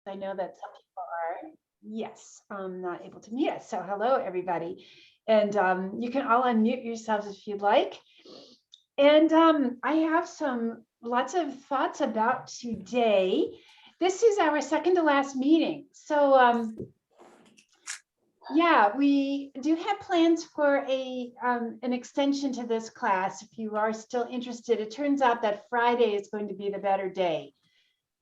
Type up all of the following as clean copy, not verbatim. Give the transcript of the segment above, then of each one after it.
I know that some people are, yes, not able to meet us. So hello, everybody. And you can all unmute yourselves if you'd like. And I have lots of thoughts about today. This is our second to last meeting. So yeah, we do have plans for an extension to this class. If you are still interested, it turns out that Friday is going to be the better day.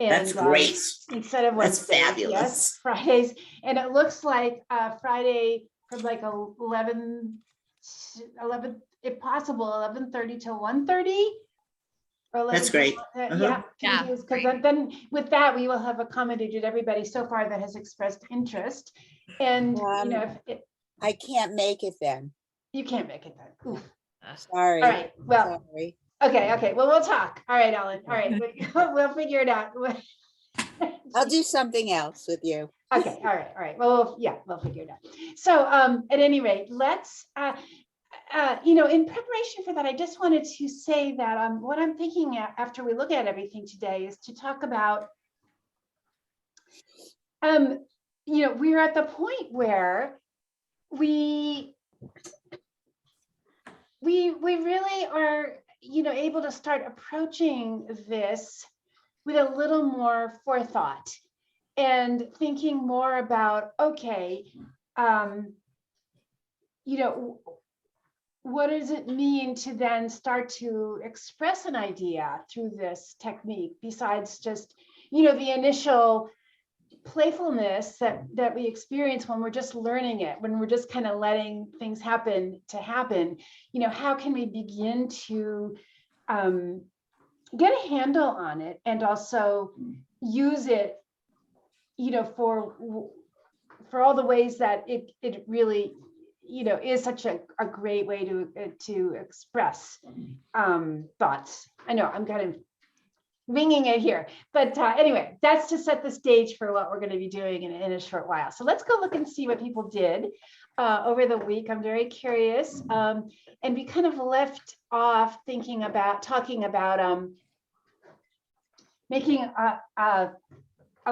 And That's great. Instead of That's Wednesdays, fabulous. yes, Fridays. And it looks like Friday from like 11, if possible, 11:30 to 1:30. Or 11 That's great. Yeah, because then with that, we will have accommodated everybody so far that has expressed interest. And you know, if I can't make it then. you can't make it then. Oof. Sorry. All right. Well, Sorry. okay. Well, we'll talk. All right, Ellen. All right. We'll figure it out. I'll do something else with you. Okay. All right. Well, yeah, we'll figure it out. So at any rate, let's, you know, in preparation for that, I just wanted to say that what I'm thinking after we look at everything today is to talk about, you know, we're at the point where we really are, you know, able to start approaching this with a little more forethought and thinking more about, okay, you know, what does it mean to then start to express an idea through this technique besides just, you know, the initial playfulness that we experience when we're just learning it, when we're just kind of letting things happen, you know, how can we begin to get a handle on it and also use it, you know, for all the ways that it really, you know, is such a great way to express thoughts. I know I'm kind of winging it here, but anyway, that's to set the stage for what we're going to be doing in a short while. So let's go look and see what people did over the week. I'm very curious, and we kind of left off talking about making a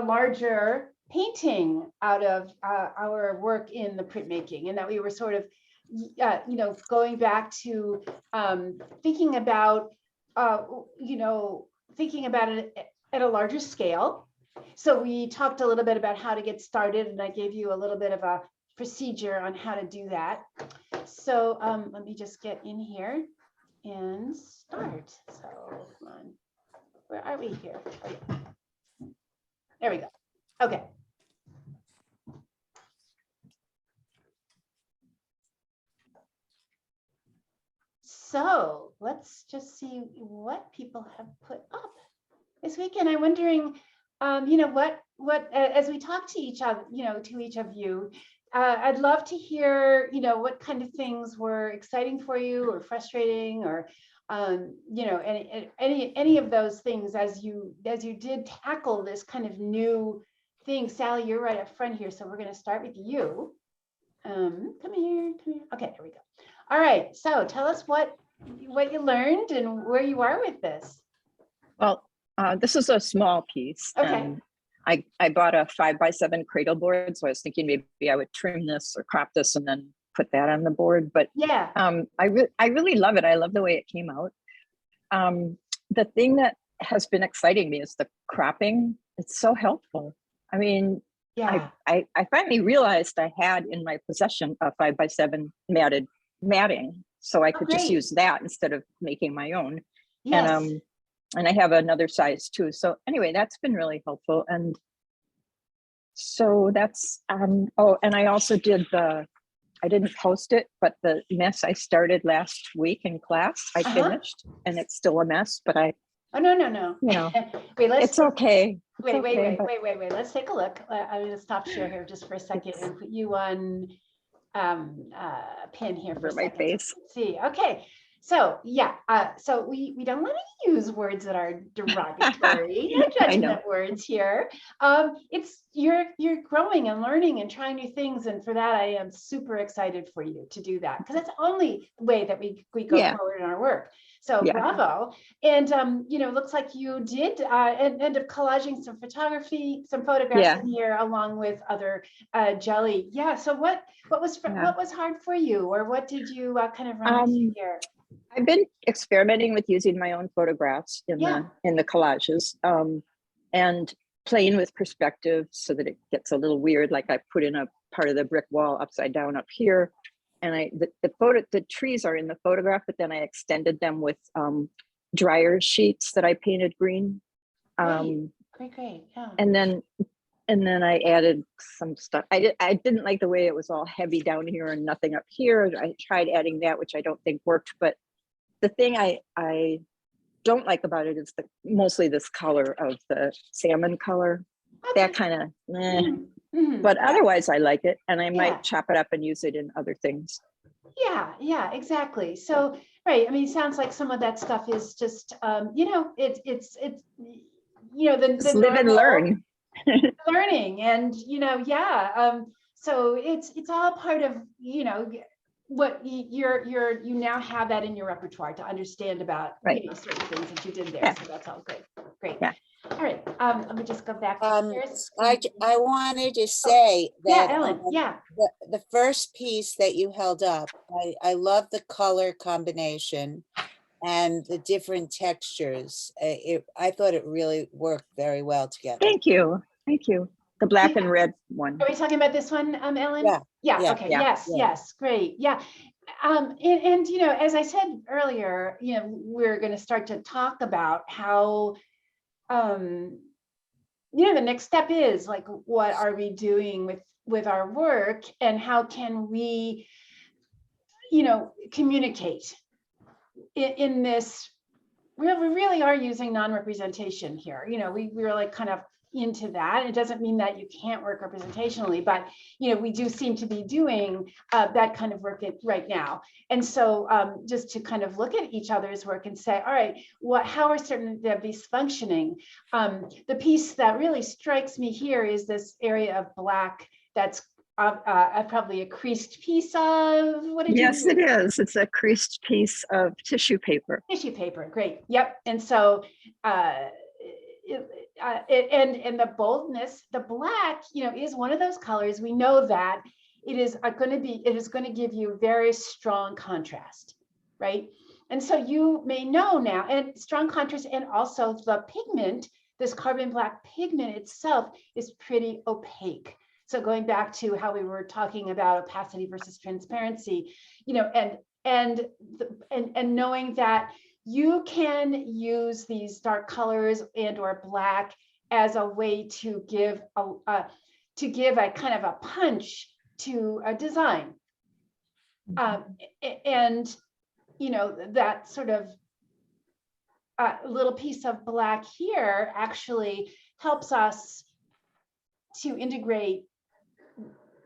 larger painting out of our work in the printmaking, and that we were sort of, you know, going back to thinking about, you know, thinking about it at a larger scale. So we talked a little bit about how to get started, and I gave you a little bit of a procedure on how to do that. So let me just get in here and start. So come on, where are we here? Oh, yeah. There we go. Okay. So let's just see what people have put up this weekend. I'm wondering, you know, what as we talk to each other, you know, to each of you, I'd love to hear, you know, what kind of things were exciting for you or frustrating, or you know, any of those things as you did tackle this kind of new thing. Sally, you're right up front here, so we're going to start with you. Come here. Okay, here we go. All right, so tell us what you learned and where you are with this. Well, this is a small piece. Okay. I bought a 5x7 cradle board, so I was thinking maybe I would trim this or crop this and then put that on the board. But yeah, I really love it. I love the way it came out. The thing that has been exciting me is the cropping. It's so helpful. I mean, yeah. I finally realized I had in my possession a 5x7 matting, so I could just use that instead of making my own. Yes. And I have another size too. So anyway, that's been really helpful. And so that's oh, and I also did I didn't post it, but the mess I started last week in class, I finished, and it's still a mess, but Oh, no. You know, wait, it's okay. Wait. Let's take a look. I'm going to stop share here just for a second and put you on pin here for my face. Let's see. Okay. So yeah, so we don't want to use words that are derogatory, no I know. judgment words here. It's you're growing and learning and trying new things, and for that I am super excited for you to do that, because that's the only way that we go Yeah. forward in our work. So Yeah. bravo. And you know, looks like you did end up collaging some photography, some photographs Yeah. in here along with other jelly. Yeah. So what was Yeah. what was hard for you, or what did you kind of run into here? I've been experimenting with using my own photographs in Yeah. the collages, and playing with perspective so that it gets a little weird. Like I put in a part of the brick wall upside down up here, and the trees are in the photograph, but then I extended them with dryer sheets that I painted green. Great. Yeah. And then I added some stuff. I didn't like the way it was all heavy down here and nothing up here. I tried adding that, which I don't think worked. But the thing I don't like about it is mostly this color of the salmon color. Okay. That kind of, Mhm. but Yeah. otherwise I like it, and I Yeah. might chop it up and use it in other things. Yeah, exactly. So, right. I mean, it sounds like some of that stuff is just, you know, it's, you know, the Just live and normal learn. learning, and you know, yeah. So it's all part of, you know, what you now have that in your repertoire to understand about, Right. you know, certain things that you did there. Yeah. So that's all great. Yeah. All right. Let me just go back to yours. I wanted to say Yeah, that Ellen. Yeah. the first piece that you held up, I love the color combination and the different textures. I thought it really worked very well together. Thank you. The black and red one. Are we talking about this one, Ellen? Yeah. Yeah. Okay. Yeah. Yes. Great. Yeah. And you know, as I said earlier, you know, we're going to start to talk about how, you know, the next step is like, what are we doing with our work, and how can we, you know, communicate in this? We really are using non-representation here. You know, we're like kind of into that. It doesn't mean that you can't work representationally, but you know, we do seem to be doing that kind of work right now. And so just to kind of look at each other's work and say, all right, how are certain of these functioning? The piece that really strikes me here is this area of black that's probably a creased piece of, what did you Yes, do? it is. It's a creased piece of tissue paper. Tissue paper, great. Yep. And so and the boldness, the black, you know, is one of those colors. We know that it is going to give you very strong contrast, right? And so you may know now, and strong contrast, and also the pigment, this carbon black pigment itself is pretty opaque. So going back to how we were talking about opacity versus transparency, you know, and knowing that you can use these dark colors and or black as a way to give a kind of a punch to a design. And you know, that sort of little piece of black here actually helps us to integrate,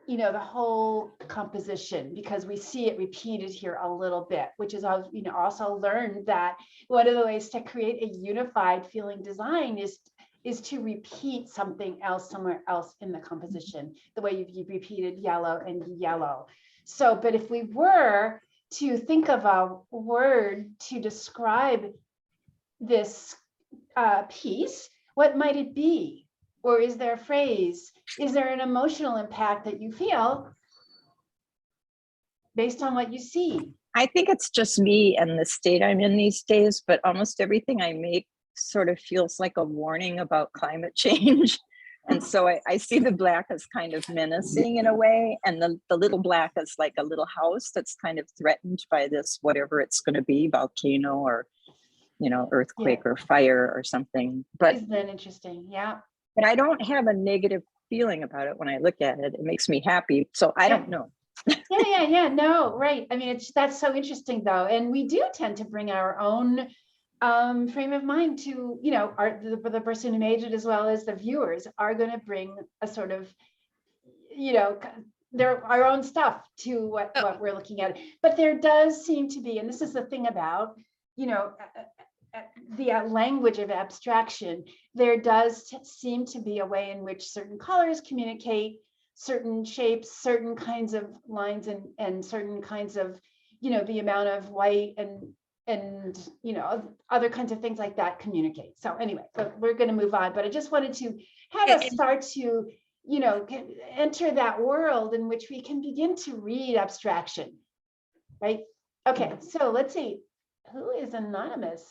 you know, the whole composition, because we see it repeated here a little bit, which is, you know, also learned that one of the ways to create a unified feeling design is to repeat something else somewhere else in the composition, the way you've repeated yellow and yellow. So, but if we were to think of a word to describe this piece, what might it be? Or is there a phrase? Is there an emotional impact that you feel based on what you see? I think it's just me and the state I'm in these days, but almost everything I make sort of feels like a warning about climate change. And so I see the black as kind of menacing in a way, and the little black is like a little house that's kind of threatened by this, whatever it's going to be, volcano or, you know, earthquake or fire or something. But isn't that interesting? Yeah. But I don't have a negative feeling about it when I look at it. It makes me happy. So I don't know. Yeah. No, right. I mean, that's so interesting though. And we do tend to bring our own frame of mind to, you know, the person who made it, as well as the viewers are going to bring a sort of, you know, their our own stuff to what we're looking at. But there does seem to be, and this is the thing about, you know, the language of abstraction, there does seem to be a way in which certain colors communicate certain shapes, certain kinds of lines, and certain kinds of, you know, the amount of white and you know, other kinds of things like that communicate. So anyway, so we're going to move on, but I just wanted to have us start to, you know, enter that world in which we can begin to read abstraction, right? Okay, so let's see, who is anonymous?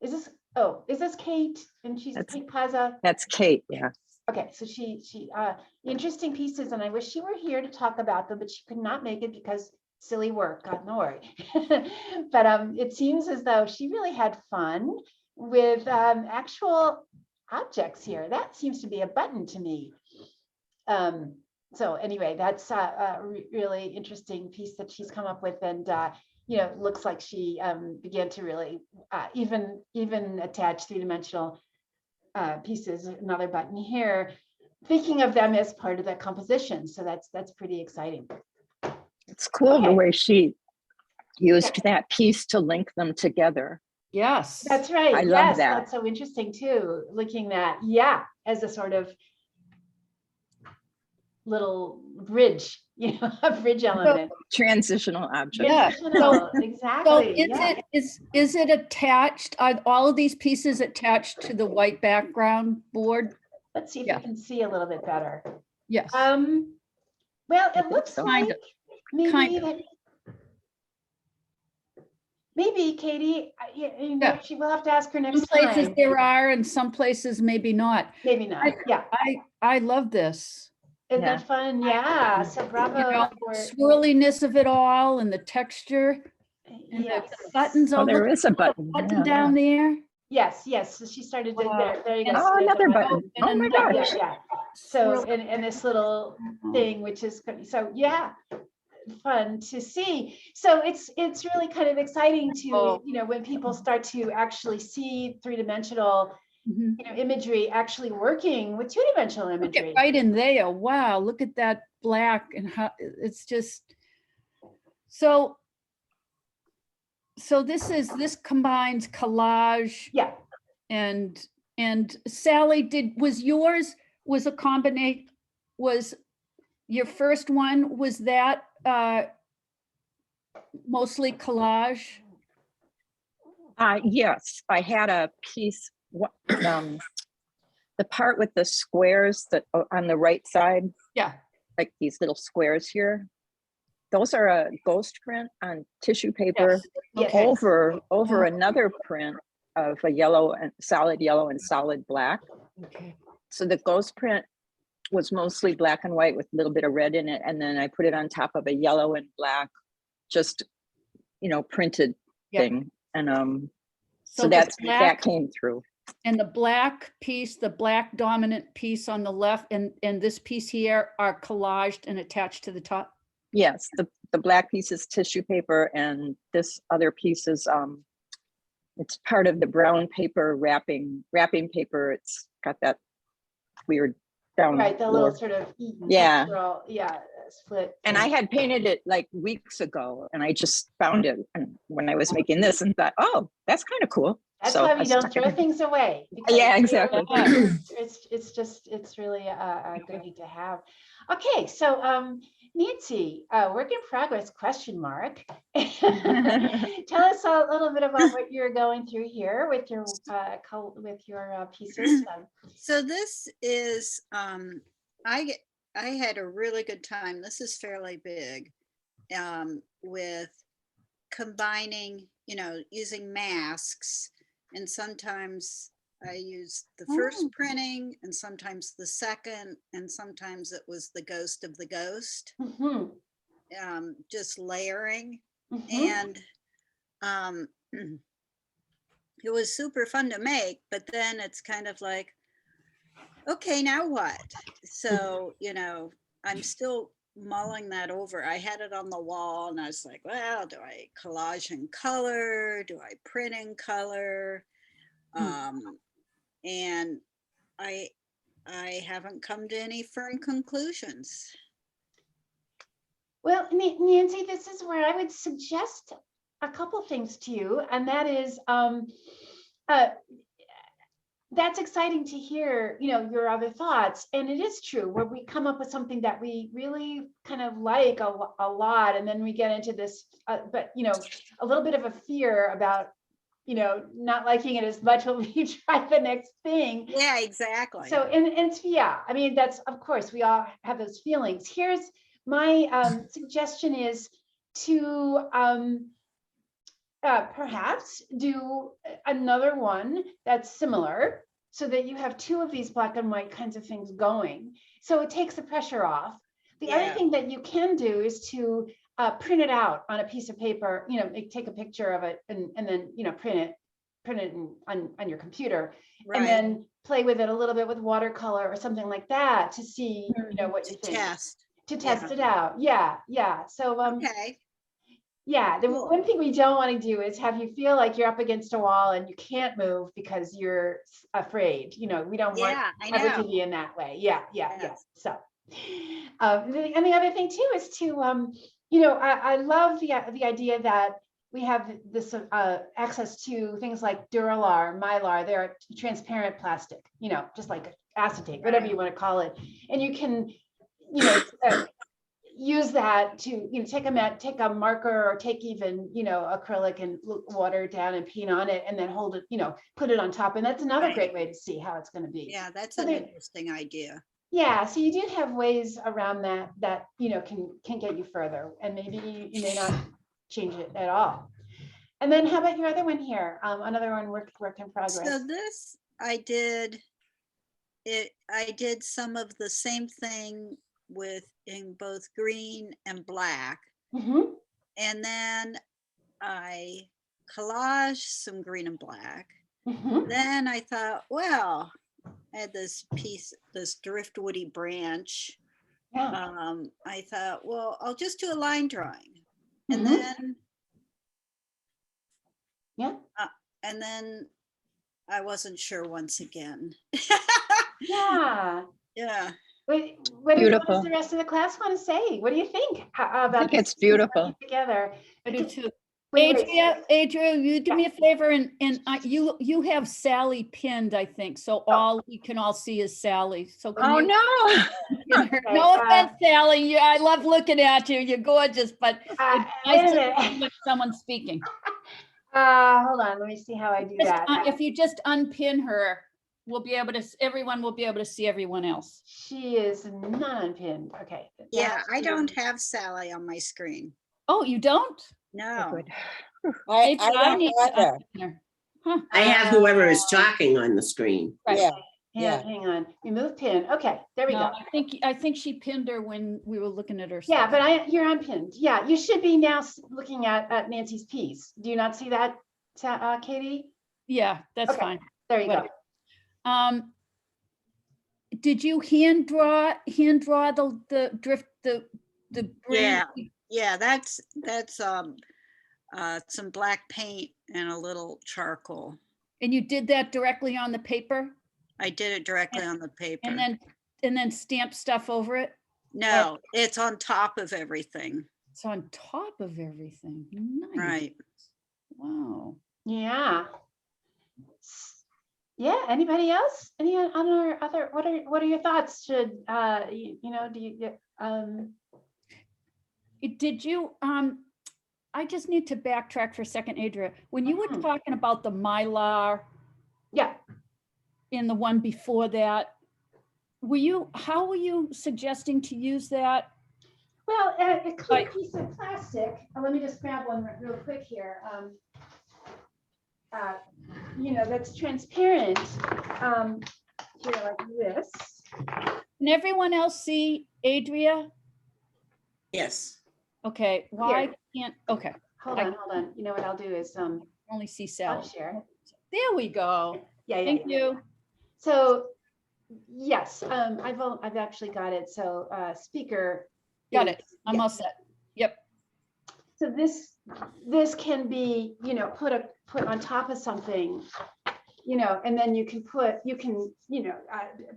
Is this Kate? And she's That's- Kate Plaza. That's Kate, yeah. Okay, so she interesting pieces, and I wish she were here to talk about them, but she could not make it because silly work, God, no worry. But it seems as though she really had fun with actual objects here. That seems to be a button to me. So anyway, that's a really interesting piece that she's come up with, and you know, looks like she began to really even attach three-dimensional pieces. Another button here, thinking of them as part of the composition. So that's pretty exciting. It's cool the Okay. way she used that piece to link them together. Yes. That's right. I love Yes, that. that's so interesting too. Looking at, yeah, as a sort of little bridge, you know, a bridge element. Transitional object. Yeah. Transitional, So exactly. Yeah. is it attached? Are all of these pieces attached to the white background board? Let's see if Yeah. we can see a little bit better. Yes. Well, I it think looks so. like Kind of. maybe maybe Katie, you know, Yeah. she will have to ask her Some next places time. there are and some places maybe not. Maybe not. Yeah. I love this. Isn't Yeah. that fun? Yeah. So bravo You know, for swirliness of it all and the texture and yes. the buttons. Oh, Oh, there look, is a button. button Yeah. down there. Yes, yes. So she started to, Wow. there you go. Oh, There's a another button. button. and Oh my another- Yeah, gosh. yeah. So, Swirl. and this little thing, which is, so yeah, fun to see. So it's really kind of exciting to, Oh. you know, when people start to actually see three-dimensional, Mhm. you know, imagery actually working with two-dimensional Look imagery. at right in there. Wow, look at that black and how it's just so. So this combines collage Yeah, and Sally, was yours was a combination, was your first one, was that mostly collage? Yes, I had a piece, the part with the squares that on the right side, Yeah. like these little squares here. Those are a ghost print on tissue paper yes. over another print of a yellow and solid yellow and solid black. Okay. So the ghost print was mostly black and white with a little bit of red in it. And then I put it on top of a yellow and black, just, you know, printed Yeah. thing. And so the that black came through. and the black piece, the black dominant piece on the left and this piece here are collaged and attached to the top. Yes, the black piece is tissue paper and this other piece is, it's part of the brown paper wrapping paper. It's got that weird down. Right, the little lower. sort of Yeah. textural, yeah, split. And I had painted it like weeks ago and I just found it when I was making this and thought, oh, that's kind of cool. That's So why I we don't stuck throw it in. things away. because Yeah, they are- exactly. It's really a good thing to have. Okay, so Nancy, work in progress, question mark. Tell us a little bit about what you're going through here with your pieces. So this is, I had a really good time. This is fairly big, with combining, you know, using masks. And sometimes I used the first printing and sometimes the second, and sometimes it was the ghost of the ghost, Mhm, just layering. mhm. And it was super fun to make, but then it's kind of like, okay, now what? So, you know, I'm still mulling that over. I had it on the wall and I was like, well, do I collage in color? Do I print in color? And I haven't come to any firm conclusions. Well, Nancy, this is where I would suggest a couple things to you, and that is, that's exciting to hear, your other thoughts. And it is true where we come up with something that we really kind of like a lot, and then we get into this, but a little bit of a fear about, not liking it as much when we try the next thing. Yeah, exactly. So, and it's, yeah, I mean, that's, of course, we all have those feelings. Here's my suggestion is to perhaps do another one that's similar so that you have two of these black and white kinds of things going. So it takes the pressure off. The other Yeah. thing that you can do is to print it out on a piece of paper, like take a picture of it and then, print it on your computer, and Right, then play with it a little bit with watercolor or something like that to see, what you to think. test. To test Yeah. it out. Yeah. So, Okay, yeah, the Cool. one thing we don't want to do is have you feel like you're up against a wall and you can't move because you're afraid. We don't want yeah, I ever to know. be in that way. Yeah. Yes. So, and the other thing too is to, I love the idea that we have this access to things like Duralar, Mylar. They're transparent plastic, just like acetate, whatever you want to call it, and you can, use that to, take a marker or take even, acrylic and water it down and paint on it and then hold it, put it on top. And that's another Right. great way to see how it's going to be. Yeah, that's So an there- interesting idea. Yeah, so you do have ways around that can get you further, and maybe you may not change it at all. And then how about your other one here? Another one work in progress. So this, I did some of the same thing in both green and black. Mhm. And then I collaged some green and black. Mhm. Then I thought, well, I had this driftwoody branch. Yeah. I thought, well, I'll just do a line drawing. And Mhm. then, Yeah. and then I wasn't sure once again. Yeah. Yeah. What does Beautiful. the rest of the class want to say? What do you think about think this it's beautiful. together? I do too. Wait. Adria, you do me a favor and you have Sally pinned, I think. So we can all see is Sally. So can Oh, you no. pin her? Okay, No offense, Sally. Yeah, I love looking at you. You're gorgeous, but it's Wait nice a to minute. see when someone's speaking. Hold on, let me see how I do Just, that. if you just unpin her, everyone will be able to see everyone else. She is not unpinned. Okay. Yeah, I don't have Sally on my screen. Oh, you don't? No. Good. I Adria, I need don't to either. unpin her. Huh, I have whoever is talking on the screen. right. Yeah, Yeah, hang on. Remove pin. Okay, there we No, go. I think she pinned her when we were looking at her. Yeah, stuff. but you're unpinned. Yeah, you should be now looking at Nancy's piece. Do you not see that, Katie? Yeah, that's Okay. fine. There you go. Whatever. Did you hand draw the drift, the Yeah. branch? Yeah, that's some black paint and a little charcoal. And you did that directly on the paper I did it directly on the paper. and then stamp stuff over it? No, it's on top of everything. It's on top of everything. Nice. Right. Wow. Yeah. Yeah, anybody else? Any other, what are your thoughts? Should, do you, Did you, I just need to backtrack for a second, Adria. When you were Mhm. talking about the Mylar yeah. in the one before that, how were you suggesting to use that? Well, a clear Right. piece of plastic. Let me just grab one real quick here. That's transparent. Here like this. Can everyone else see Adria? Yes. Okay, why can't, okay, Hold on. You know what I'll do is only see I'll Sally. share. There we go. Yeah. Thank you. So yes, I've actually got it. So speaker. Got it. is- I'm yeah. all set. Yep. So this can be, put on top of something, and then you can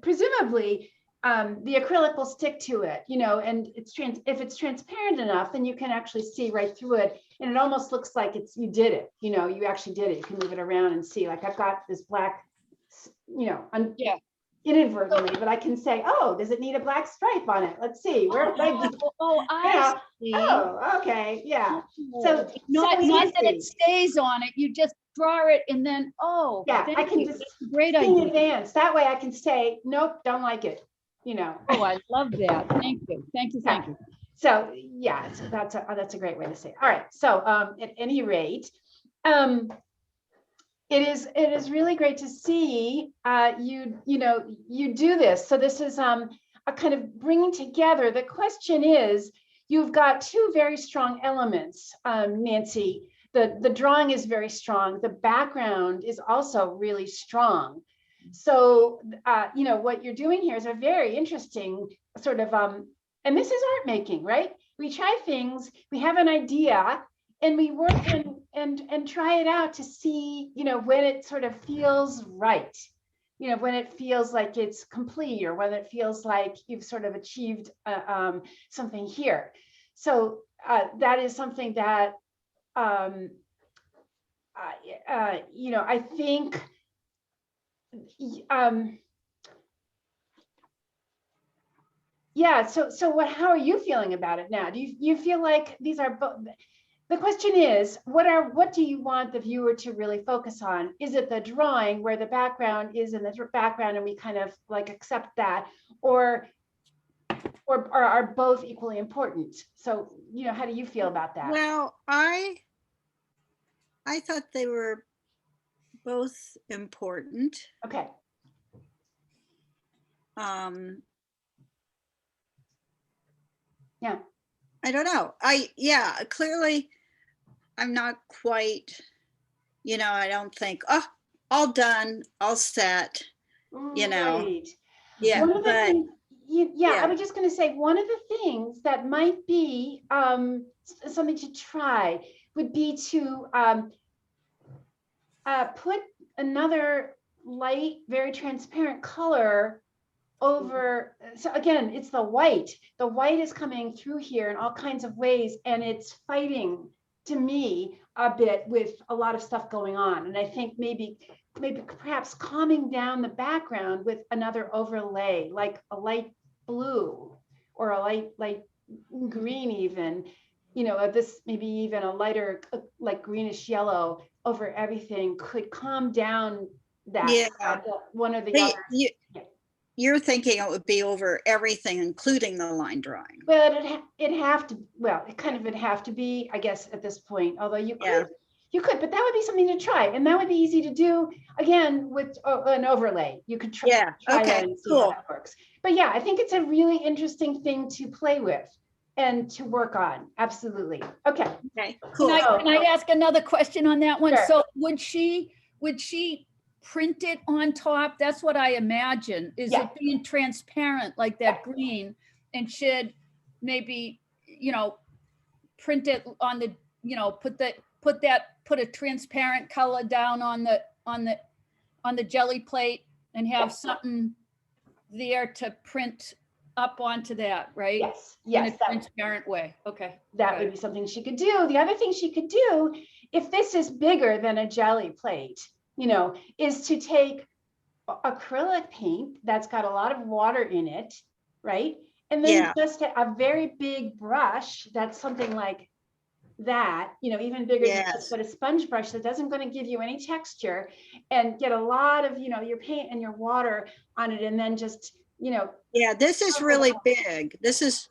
presumably the acrylic will stick to it, you know, and if it's transparent enough, then you can actually see right through it. And it almost looks like you did it, you know, you actually did it. You can move it around and see, like I've got this black, you know, Yeah. inadvertently, but I can say, oh, does it need a black stripe on it? Let's see, where did I do? Oh, I see. Oh, okay, yeah. So Not that it easy. stays on it, you just draw it and then, oh. Yeah, I thank can you. just That's a great in idea. advance. That way I can say, nope, don't like it, you know. Oh, I love that. Thank you. Thank you. Thank you. So yeah, so that's a great way to say it. All right. So at any rate, it is really great to see you do this. So this is a kind of bringing together. The question is, you've got two very strong elements, Nancy. The drawing is very strong. The background is also really strong. So what you're doing here is a very interesting sort of and this is art making, right? We try things, we have an idea, and we work and try it out to see, you know, when it sort of feels right, you know, when it feels like it's complete, or when it feels like you've sort of achieved something here. So that is something that I think yeah, so how are you feeling about it now? Do you feel like these are both? The question is, what do you want the viewer to really focus on? Is it the drawing where the background is in the background and we kind of like accept that, or are both equally important? So, you know, how do you feel about that? Well, I thought they were both important. Okay. Yeah. I don't know. Clearly I'm not quite, you know, I don't think, oh, all done, all set, you know. Right. Yeah, One of the but things, I yeah. was just going to say, one of the things that might be something to try would be to put another light, very transparent color over. So again, it's the white. The white is coming through here in all kinds of ways, and it's fighting, to me, a bit with a lot of stuff going on. And I think maybe perhaps calming down the background with another overlay, like a light blue or a light green, even, you know, this maybe even a lighter, like greenish yellow over everything could calm down that. Yeah. One or the But other. you're thinking it would be over everything, including the line drawing. Well, it'd have to, well, it kind of would have to be, I guess, at this point, although you could, but that would be something to try. And that would be easy to do, again, with an overlay. You could try, Yeah, try okay, that and see how that works. But yeah, I think it's a really interesting thing to play with and to work on. Absolutely. Okay. Okay, cool. Can I ask another question on that one? Sure. So would she print it on top? That's what I imagine. Is Yeah. it being transparent like that green, and should maybe, you know, print it on the, you know, put a transparent color down on the jelly plate and have something there to print up onto that, right? Yes. In Yes. a transparent way. Okay. That would be something she could do. The other thing she could do, if this is bigger than a jelly plate, you know, is to take acrylic paint that's got a lot of water in it, right? And then just a very big brush that's something like that, you know, even bigger than this, but a sponge brush that doesn't going to give you any texture, and get a lot of, you know, your paint and your water on it, and then just, you know. Yeah, this is really big. This is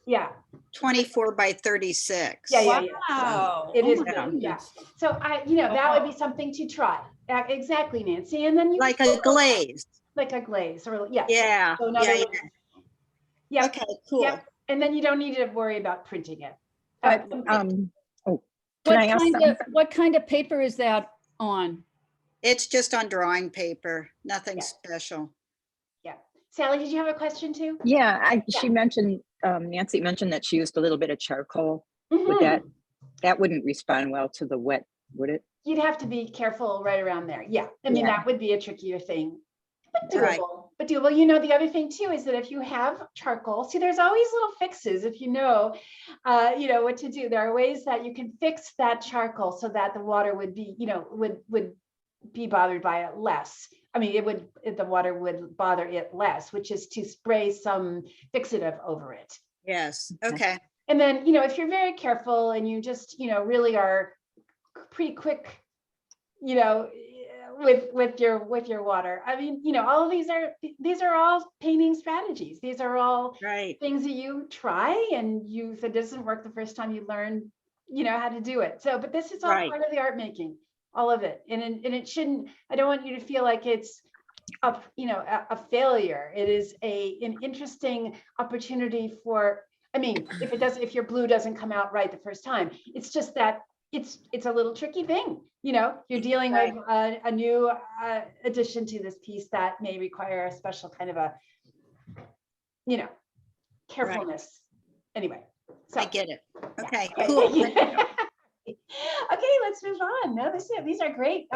24 by 36. Yeah. Wow. It is my big, yeah. goodness. So that would be something to try. Exactly, Nancy. And then you Like a glaze. Like a glaze, or yeah. Yeah. So another Yeah. yeah. Okay, cool. Yep. And then you don't need to worry about printing it. But, can I ask something? What kind of paper is that on? It's just on drawing paper, nothing special. Yeah. Sally, did you have a question too? Yeah, she mentioned, Nancy mentioned that she used a little bit of charcoal. Would that wouldn't respond well to the wet, would it? You'd have to be careful right around there. Yeah. I mean, that would be a trickier thing, but doable. Right. but doable. You know, the other thing too is that if you have charcoal, see, there's always little fixes. If you know what to do, there are ways that you can fix that charcoal so that the water would be, would be bothered by it less. I mean, the water would bother it less, which is to spray some fixative over it. Yes, Okay. okay. And then, if you're very careful and you just, really are pretty quick, with your water. I mean, all of these are all painting strategies. These are all Right. things that you try, and if it doesn't work the first time, you learn, how to do it. So, but this is all Right. part of the art making, all of it. And it shouldn't, I don't want you to feel like it's a failure. It is an interesting opportunity for, I mean, if your blue doesn't come out right the first time, it's just that it's a little tricky thing. You're dealing Right. with a new addition to this piece that may require a special kind of a, carefulness. Anyway, so. I get it. Okay, Okay. cool. Okay, let's move on. No, these are great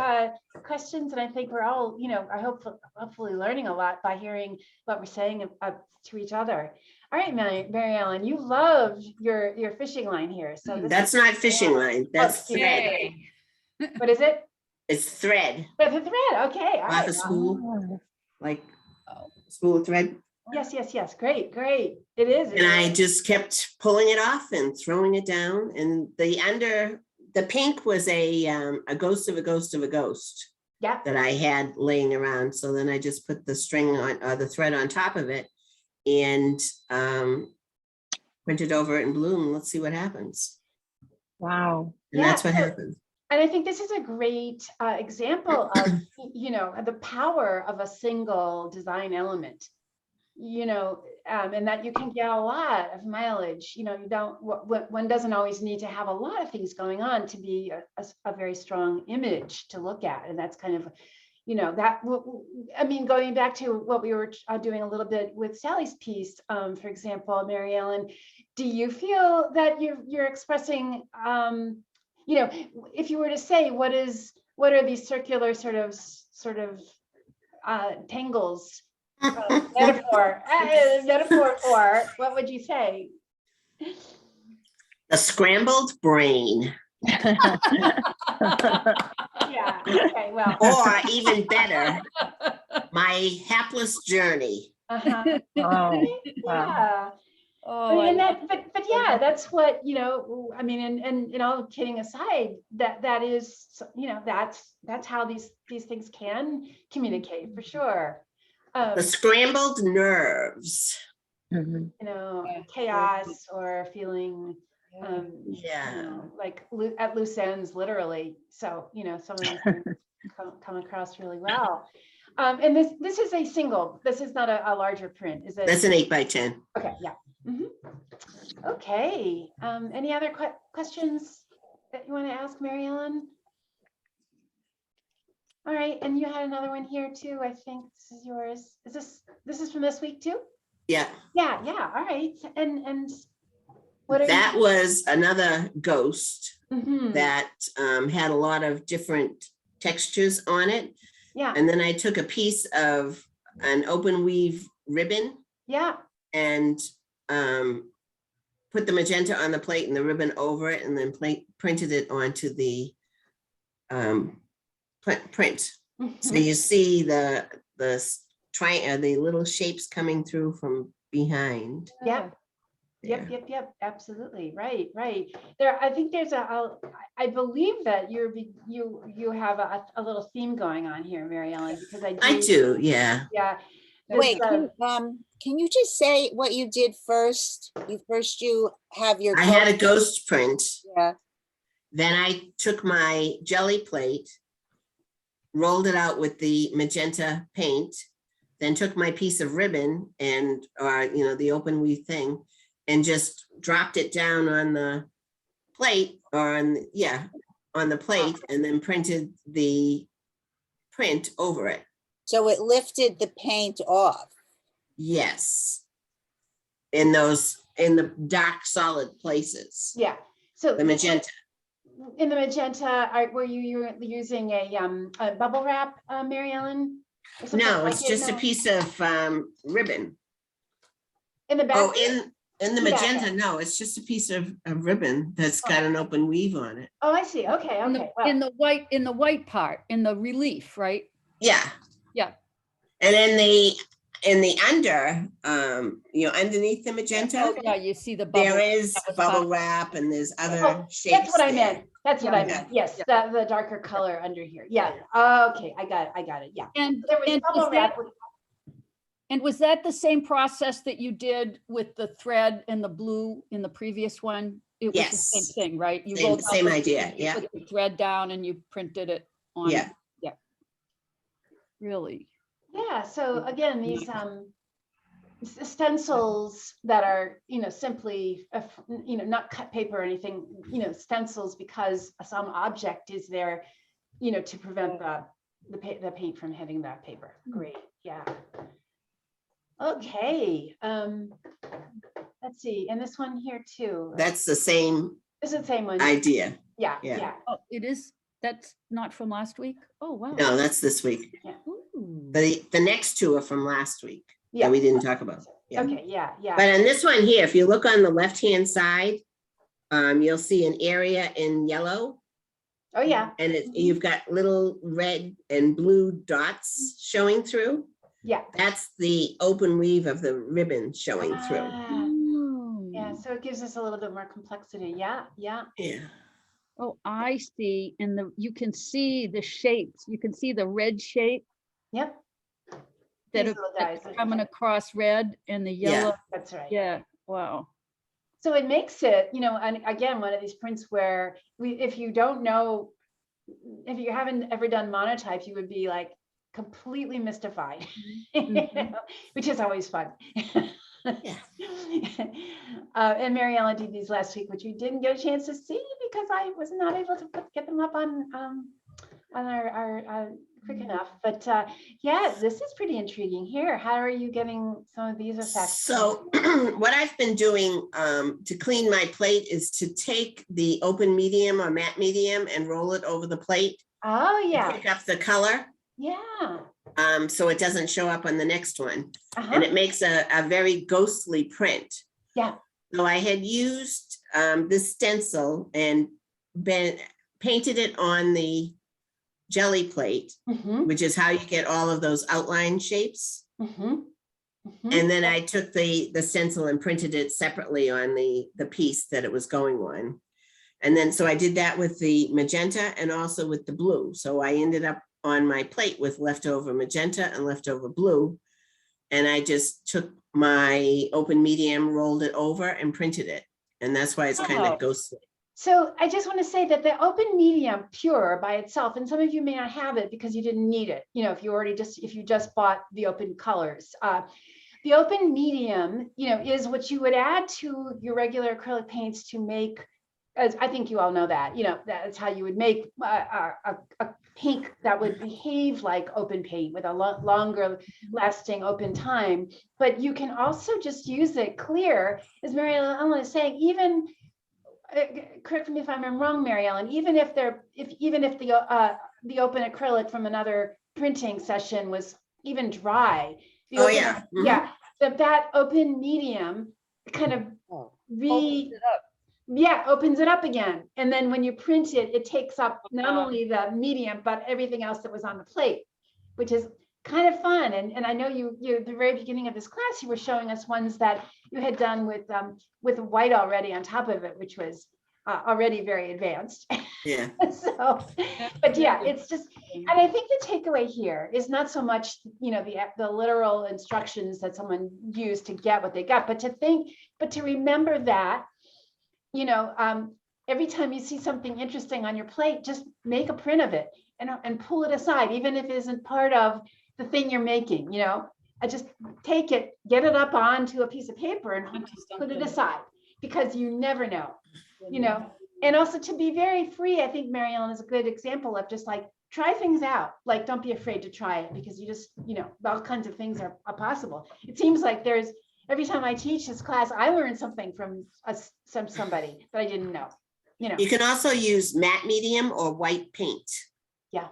questions, and I think we're all, are hopefully learning a lot by hearing what we're saying to each other. All right, Mary Ellen, you loved your fishing line here. So this That's is, not fishing line, that's Oh, thread. Yay. what is it? It's thread, The thread. Okay. All off right. a spool, Oh, like spool of thread. Yes. Great. It is. And I just kept pulling it off and throwing it down, and the pink was a ghost of a ghost of a ghost Yeah. that I had laying around. So then I just put the string on, the thread on top of it, and printed over it in blue, and let's see what happens. wow. And that's Yeah, what so- happened. And I think this is a great example of, the power of a single design element, and that you can get a lot of mileage. One doesn't always need to have a lot of things going on to be a very strong image to look at. And that's kind of, going back to what we were doing a little bit with Sally's piece, for example, Mary Ellen, do you feel that you're expressing, if you were to say, what are these circular sort of tangles, metaphor for, what would you say? A scrambled brain, Yeah, okay, well. or even better, my hapless journey. Uh-huh. Oh, Yeah. Oh, And I but yeah, that's what, and all kidding aside, that is, that's how these things can communicate for sure. The scrambled nerves. Mhm. Yeah. Chaos or feeling, Yeah. like at loose ends, literally. So, some of these things come across really well. And this is a single, this is not a larger print, is it? That's an 8x10. Okay, yeah. Mhm. Okay, any other questions that you want to ask, Mary Ellen? All right, and you had another one here too. I think this is yours. This is from this week too? Yeah, Yeah, all right. And what are that was another ghost Mhm. that had a lot of different textures on it. Yeah, And then I took a piece of an open weave ribbon yeah, and put the magenta on the plate and the ribbon over it, and then printed it onto the print. So Mhm. you see the little shapes coming through from behind. Yep. Yeah. Yep, absolutely. Right. There, I think there's I believe that you have a little theme going on here, Mary Ellen, because I do, yeah. Yeah. Wait, This, can you just say what you did first? You have your. I had a ghost print. Yeah, Then I took my jelly plate, rolled it out with the magenta paint, then took my piece of ribbon and, the open weave thing, and just dropped it down on the plate on the plate, and then printed the print over it. so it lifted the paint off. Yes. In the dark solid places, yeah. So the magenta. in the magenta, were you using a bubble wrap, Mary Ellen? Or something No, like it's it? just a No? piece of ribbon. In the back? Oh, in the Yeah, magenta, okay. no, it's just a piece of ribbon that's got an open weave on it. Oh, I see. Okay, In the, okay. in Well, the white part, in the relief, right? Yeah. Yeah. And in the under, underneath the magenta, Oh, yeah, you see the there bubble. is That was bubble part- wrap and there's oh, other shapes that's what I there. meant. That's what I Yeah. meant. Yes, Yeah. the darker color under here. Yeah. Okay, I got it. Yeah. And, There was and was bubble that, wrap. and was that the same process that you did with the thread and the blue in the previous one? It was the same Yes. thing, right? You Same- rolled out same the- idea, you yeah. put the thread down and you printed it on. Yeah. Yeah. Really? Yeah, so again, these stencils that are, simply, not cut paper or anything, stencils because some object is there, to prevent the paint from hitting that paper. Great, yeah. Okay, let's see, and this one here too. That's the same Is it the same one? idea. Yeah, yeah. yeah. Oh, it is? That's not from last week? Oh, wow. No, that's this week. Ooh. The next two are from last week Yeah. that we didn't talk about. Yeah. Okay, yeah, yeah. But on this one here, if you look on the left-hand side, you'll see an area in yellow. Oh, yeah, And you've got little red and blue dots showing through. yeah. That's the open weave of the ribbon showing through. Ah, Oh. yeah, so it gives us a little bit more complexity. Yeah, yeah. Yeah. Oh, I see. And you can see the shapes. You can see the red shape Yep. that These are little guys. coming across red and the Yeah. yellow. That's right. Yeah, wow. So it makes it, and again, one of these prints where if you don't know, if you haven't ever done monotypes, you would be like completely mystified, which is always fun. Yeah. And Mary Ellen did these last week, which we didn't get a chance to see because I was not able to get them up on our quick enough. But yeah, this is pretty intriguing here. How are you getting some of these effects? So what I've been doing to clean my plate is to take the open medium or matte medium and roll it over the plate. Oh, to yeah, Pick up the color, yeah. so it doesn't show up on the next one. Uh-huh. And it makes a very ghostly print. Yeah. So I had used this stencil and painted it on the jelly plate, Mhm, which is how you get all of those outline shapes. mhm, mhm. And then I took the stencil and printed it separately on the piece that it was going on. And then, so I did that with the magenta and also with the blue. So I ended up on my plate with leftover magenta and leftover blue. And I just took my open medium, rolled it over and printed it. And that's why it's kind Wow. of ghostly. So I just want to say that the open medium pure by itself, and some of you may not have it because you didn't need it, if you just bought the open colors. The open medium, is what you would add to your regular acrylic paints to make, as I think you all know that, that's how you would make a pink that would behave like open paint with a longer lasting open time. But you can also just use it clear, as Mary Ellen is saying, even correct me if I'm wrong, Mary Ellen, even if the open acrylic from another printing session was even dry. the Oh, open- yeah. Mhm. Yeah, that open medium kind of Opens it up. opens it up again. And then when you print it, it takes up not only the medium, but everything else that was on the plate, which is kind of fun. And I know you at the very beginning of this class, you were showing us ones that you had done with white already on top of it, which was already very advanced. Yeah. So, but yeah, it's just, and I think the takeaway here is not so much, the literal instructions that someone used to get what they got, but to remember that, every time you see something interesting on your plate, just make a print of it and pull it aside, even if it isn't part of the thing you're making, I just take it, get it up onto a piece of paper and put it aside, because you never know, and also to be very free. I think Mary Ellen is a good example of just like, try things out. Like, don't be afraid to try it, because you just, all kinds of things are possible. It seems like every time I teach this class, I learn something from somebody that I didn't know, You can also use matte medium or white paint. Yeah.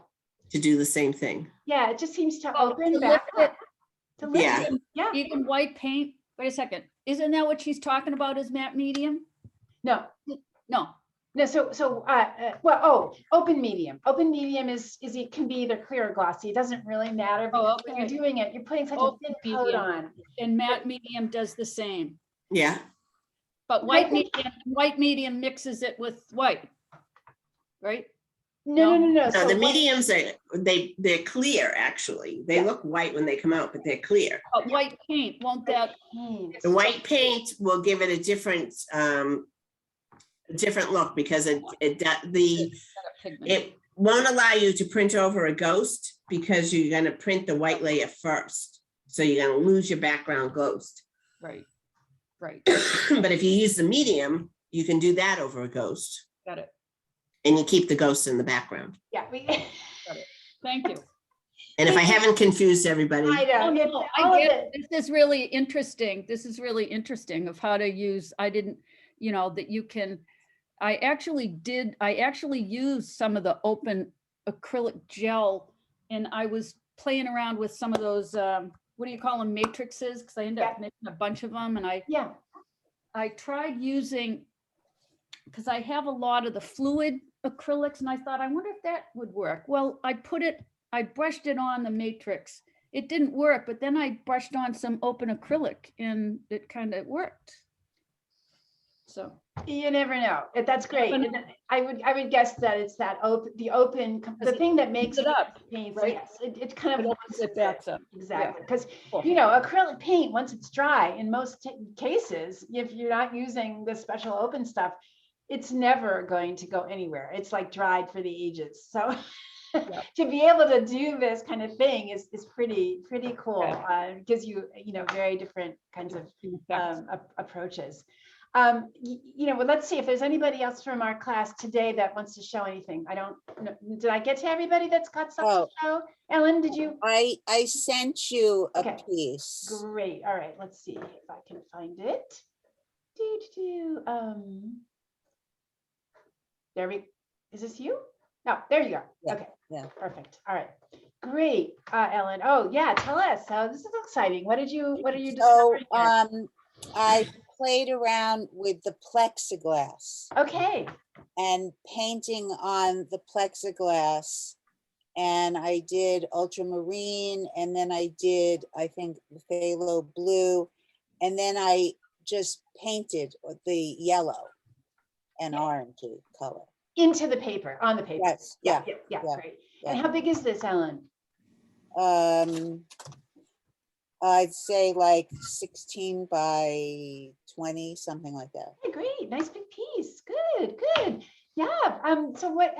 to do the same thing. Yeah, it just seems to Oh, open to back lift it. up. To lift Yeah. it, yeah, Even white paint, wait a second, isn't that what she's talking about as matte medium? no, No, no, well, oh, open medium. Open medium is it can be either clear or glossy. It doesn't really matter Oh, because when you're okay. doing it, you're putting such a Open thin coat medium. on. and matte medium does the same. Yeah, But I think- white medium mixes it with white, right? No, no, no, no. no, So the what- mediums are, they're clear, actually. They Yeah. look white when they come out, but they're clear. But white paint, won't that, paint. The white paint will give it a different look because it won't allow you to print over a ghost because you're gonna print the white layer first. So you're gonna lose your background ghost. right, right, But if you use the medium, you can do that over a ghost got it. and you keep the ghost in the background. Yeah, we, Thank you. And if I haven't confused everybody, I Oh, know. no, all I of get it. it. This is really interesting. This is really interesting of how to use, I didn't, you know, that you can, I actually used some of the open acrylic gel and I was playing around with some of those, what do you call them, matrices? Because I ended up making a bunch of them and Yeah, I tried using, because I have a lot of the fluid acrylics and I thought, I wonder if that would work. Well, I brushed it on the matrix. It didn't work, but then I brushed on some open acrylic and it kind of worked. So, you never know. That's great. never And I would guess that it's that the Because thing that makes it up, paints, right? yes, it kind of. but locks it backs up. Exactly, because Cool. you know, acrylic paint, once it's dry, in most cases, if you're not using the special open stuff, it's never going to go anywhere. It's like dried for the ages. So to be able to do this kind of thing is pretty cool. It gives you, very different kinds of approaches. You know, well, let's see if there's anybody else from our class today that wants to show anything. I don't know. Did I get to everybody that's got something to show? Ellen, did you? I sent you a Okay. piece. Great. All right. Let's see if I can find it. Is this you? No, there you are. Yeah, Okay. yeah. Perfect. All right. Great, Ellen. Oh, yeah. Tell us. This is exciting. What are you So, discovering here? I played around with the plexiglass Okay. and painting on the plexiglass. And I did ultramarine, and then I did, I think, the phthalo blue, and then I just painted the yellow and orange color. Into the paper, on the paper. Yes, yeah. Yeah, yeah, great. And yeah. how big is this, Ellen? I'd say like 16 by 20, something like that. Okay, great. Nice big piece. Good, good. Yeah. So what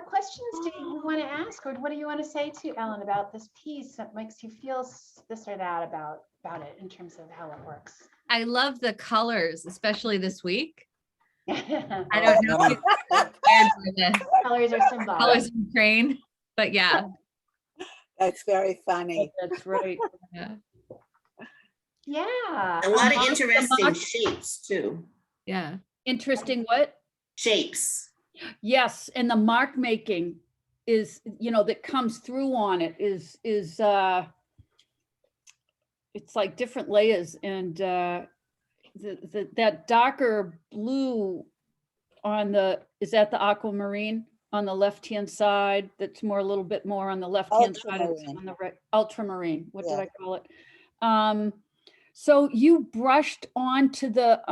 questions do you want to ask, or what do you want to say to Ellen about this piece that makes you feel this or that about it in terms of how it works? I love the colors, especially this week. I I don't know if the Colors are symbolic. colors in train, but yeah. That's very funny. That's right. Yeah. Yeah. a lot of Amongst the interesting mock- shapes too. Yeah. Interesting what? Shapes. Yes, and the mark making is, that comes through on it is it's like different layers and that darker blue is that the aquamarine on the left-hand side? That's a little bit more on the left-hand side. It's Ultramarine. on the right, ultramarine, what did Yeah. I call it? So you brushed onto the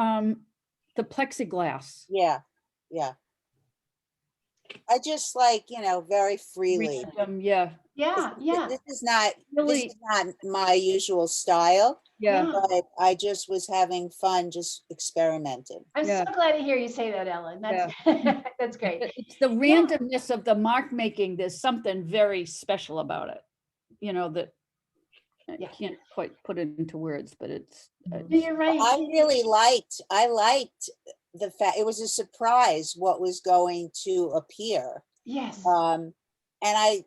plexiglass. Yeah, yeah. I just like, very freely. Yeah, Yeah, yeah. This is not really, my usual style, yeah. Yeah. but I just was having fun just experimenting. I'm Yeah. so glad to hear you say that, Ellen. That's that's great. It's the randomness of the mark making. There's something very special about it, that I Yeah. can't quite put it into words, but it's, You're right. I liked the fact, it was a surprise what was going to appear. Yes. And I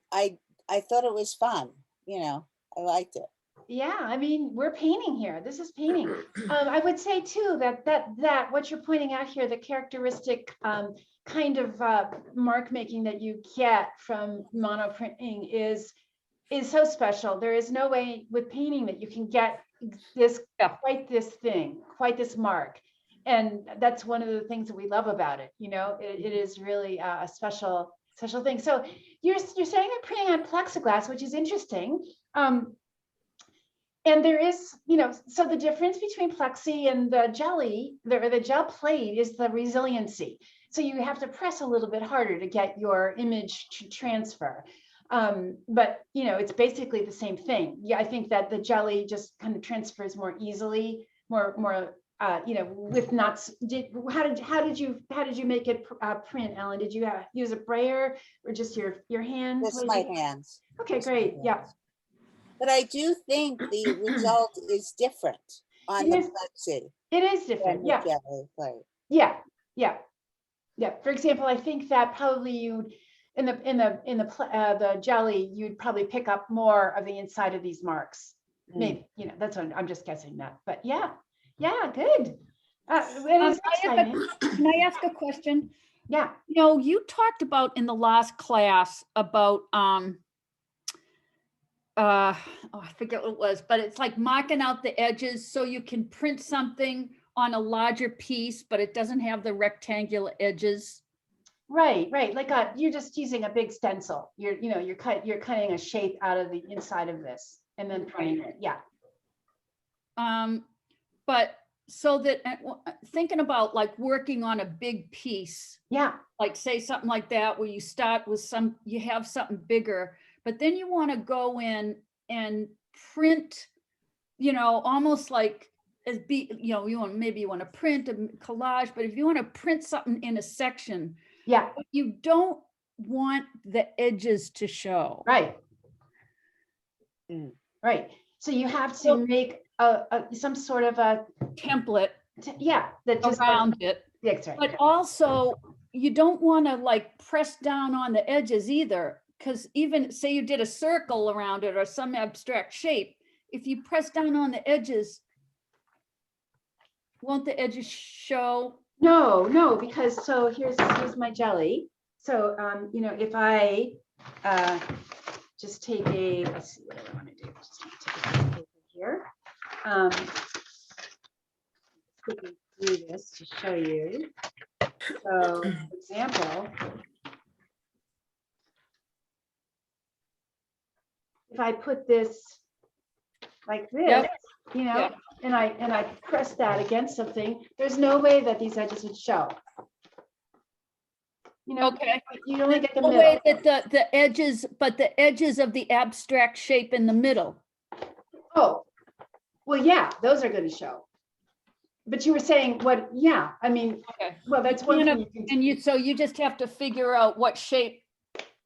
thought it was fun, I liked it. Yeah, I mean, we're painting here. This is painting. I would say too that what you're pointing out here, the characteristic kind of mark making that you get from monoprinting is so special. There is no way with painting that you can get this Yeah. quite this mark. And that's one of the things that we love about it. You know, it is really a special thing. So you're saying they're printing on plexiglass, which is interesting. And there is, you know, so the difference between plexi and the jelly, the gel plate is the resiliency. So you have to press a little bit harder to get your image to transfer. But, you know, it's basically the same thing. Yeah, I think that the jelly just kind of transfers more easily, more, you know, with not, how did you make it print, Ellen? Did you use a brayer or just your hand? Just What did my you- hands. Okay, Just my great. Yeah. hands. But I do think the result is different on It the is plexi It is than different. the Yeah. jelly plate. Yeah, yeah, yeah. For example, I think that probably you'd in the jelly, you'd probably pick up more of the inside of these marks. Maybe, you know, that's what I'm just guessing that. But yeah, good. It is exciting. Can I ask a question? Yeah, You know, you talked about in the last class about oh, I forget what it was, but it's like marking out the edges so you can print something on a larger piece, but it doesn't have the rectangular edges. right. Like you're just using a big stencil. You're cutting a shape out of the inside of this and then printing it. Yeah. But so that thinking about like working on a big piece, Yeah. like say something like that, where you start with you have something bigger, but then you want to go in and print, you know, almost like you want to print a collage, but if you want to print something in a section, Yeah. but you don't want the edges to show. Right. Mm. Right. So you have to So- make some sort of a Template that just around it. Yeah, that's right. But also, you don't want to like press down on the edges either, because even say you did a circle around it or some abstract shape, if you press down on the edges, won't the edges show? No, because so here's my jelly. So you know, if I just take let's see what I want to do. Just take a piece of paper here. Quickly through this to show you. So, for example, if I put this like this, Yep. you know, Yep. and I press that against something, there's no way that these edges would show. You know, Okay. you only get the The middle. way that the edges, but the edges of the abstract shape in the middle. Oh, well, yeah, those are going to show. But you were saying what? Yeah, I mean, Okay. well, that's one You know, thing you can. And so you just have to figure out what shape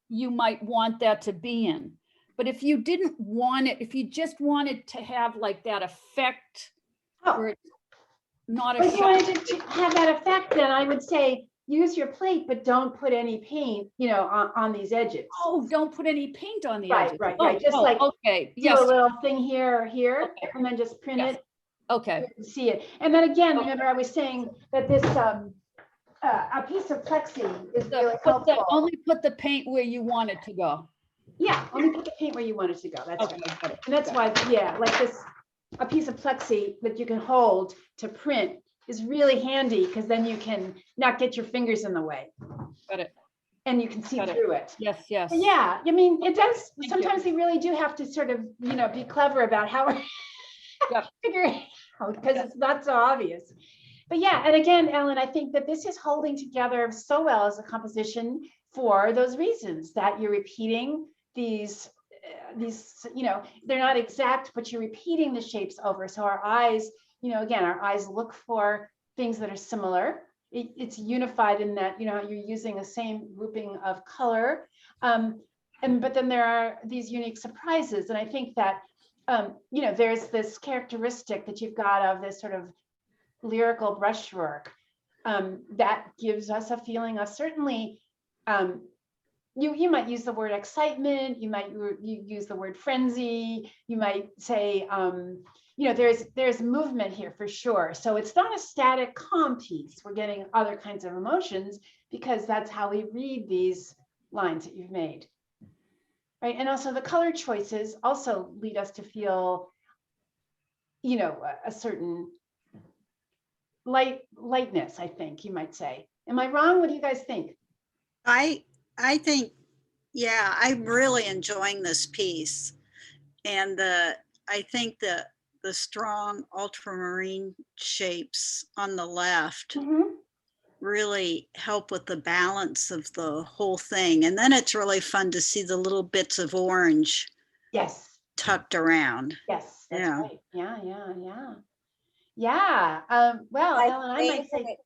you might want that to be in. But if you didn't want it, if you just wanted to have like that effect Oh, where it's not a if you sharp, wanted to have that effect, then I would say use your plate, but don't put any paint, you know, on these edges. oh, don't put any paint on the Right, edges. right, Oh, right, just oh, like okay, Do yes, a little thing here or here, Okay. and then just print Yes. it. okay, You can see it. And then again, Okay. remember I was saying that this a piece of plexi is really helpful. only put the paint where you want it to go. Yeah, only put the paint where you want it to go. That's Okay, right. got it. And that's why, yeah, like this, a piece of plexi that you can hold to print is really handy because then you can not get your fingers in the way Got it. and you can see Got it. through it. Yes, yes. But yeah, I mean, it does, you. sometimes we really do have to sort of, you know, be clever about how we're Yep. figuring it out because it's not so obvious. But yeah, and again, Ellen, I think that this is holding together so well as a composition for those reasons that you're repeating these, you know, they're not exact, but you're repeating the shapes over. So our eyes, you know, again, our eyes look for things that are similar. It's unified in that, you know, you're using the same grouping of color. But then there are these unique surprises. And I think that, you know, there's this characteristic that you've got of this sort of lyrical brushwork that gives us a feeling of certainly you might use the word excitement, you might you use the word frenzy, you might say, you know, there's movement here for sure. So it's not a static calm piece. We're getting other kinds of emotions because that's how we read these lines that you've made. Right. And also the color choices also lead us to feel, you know, a certain lightness, I think you might say. Am I wrong? What do you guys think? I think, yeah, I'm really enjoying this piece. And I think the strong ultramarine shapes on the left Mhm. really help with the balance of the whole thing. And then it's really fun to see the little bits of orange Yes. tucked around. Yes, that's Yeah. right. Yeah, yeah, yeah. Yeah. Well, My Ellen, I might say, favorite,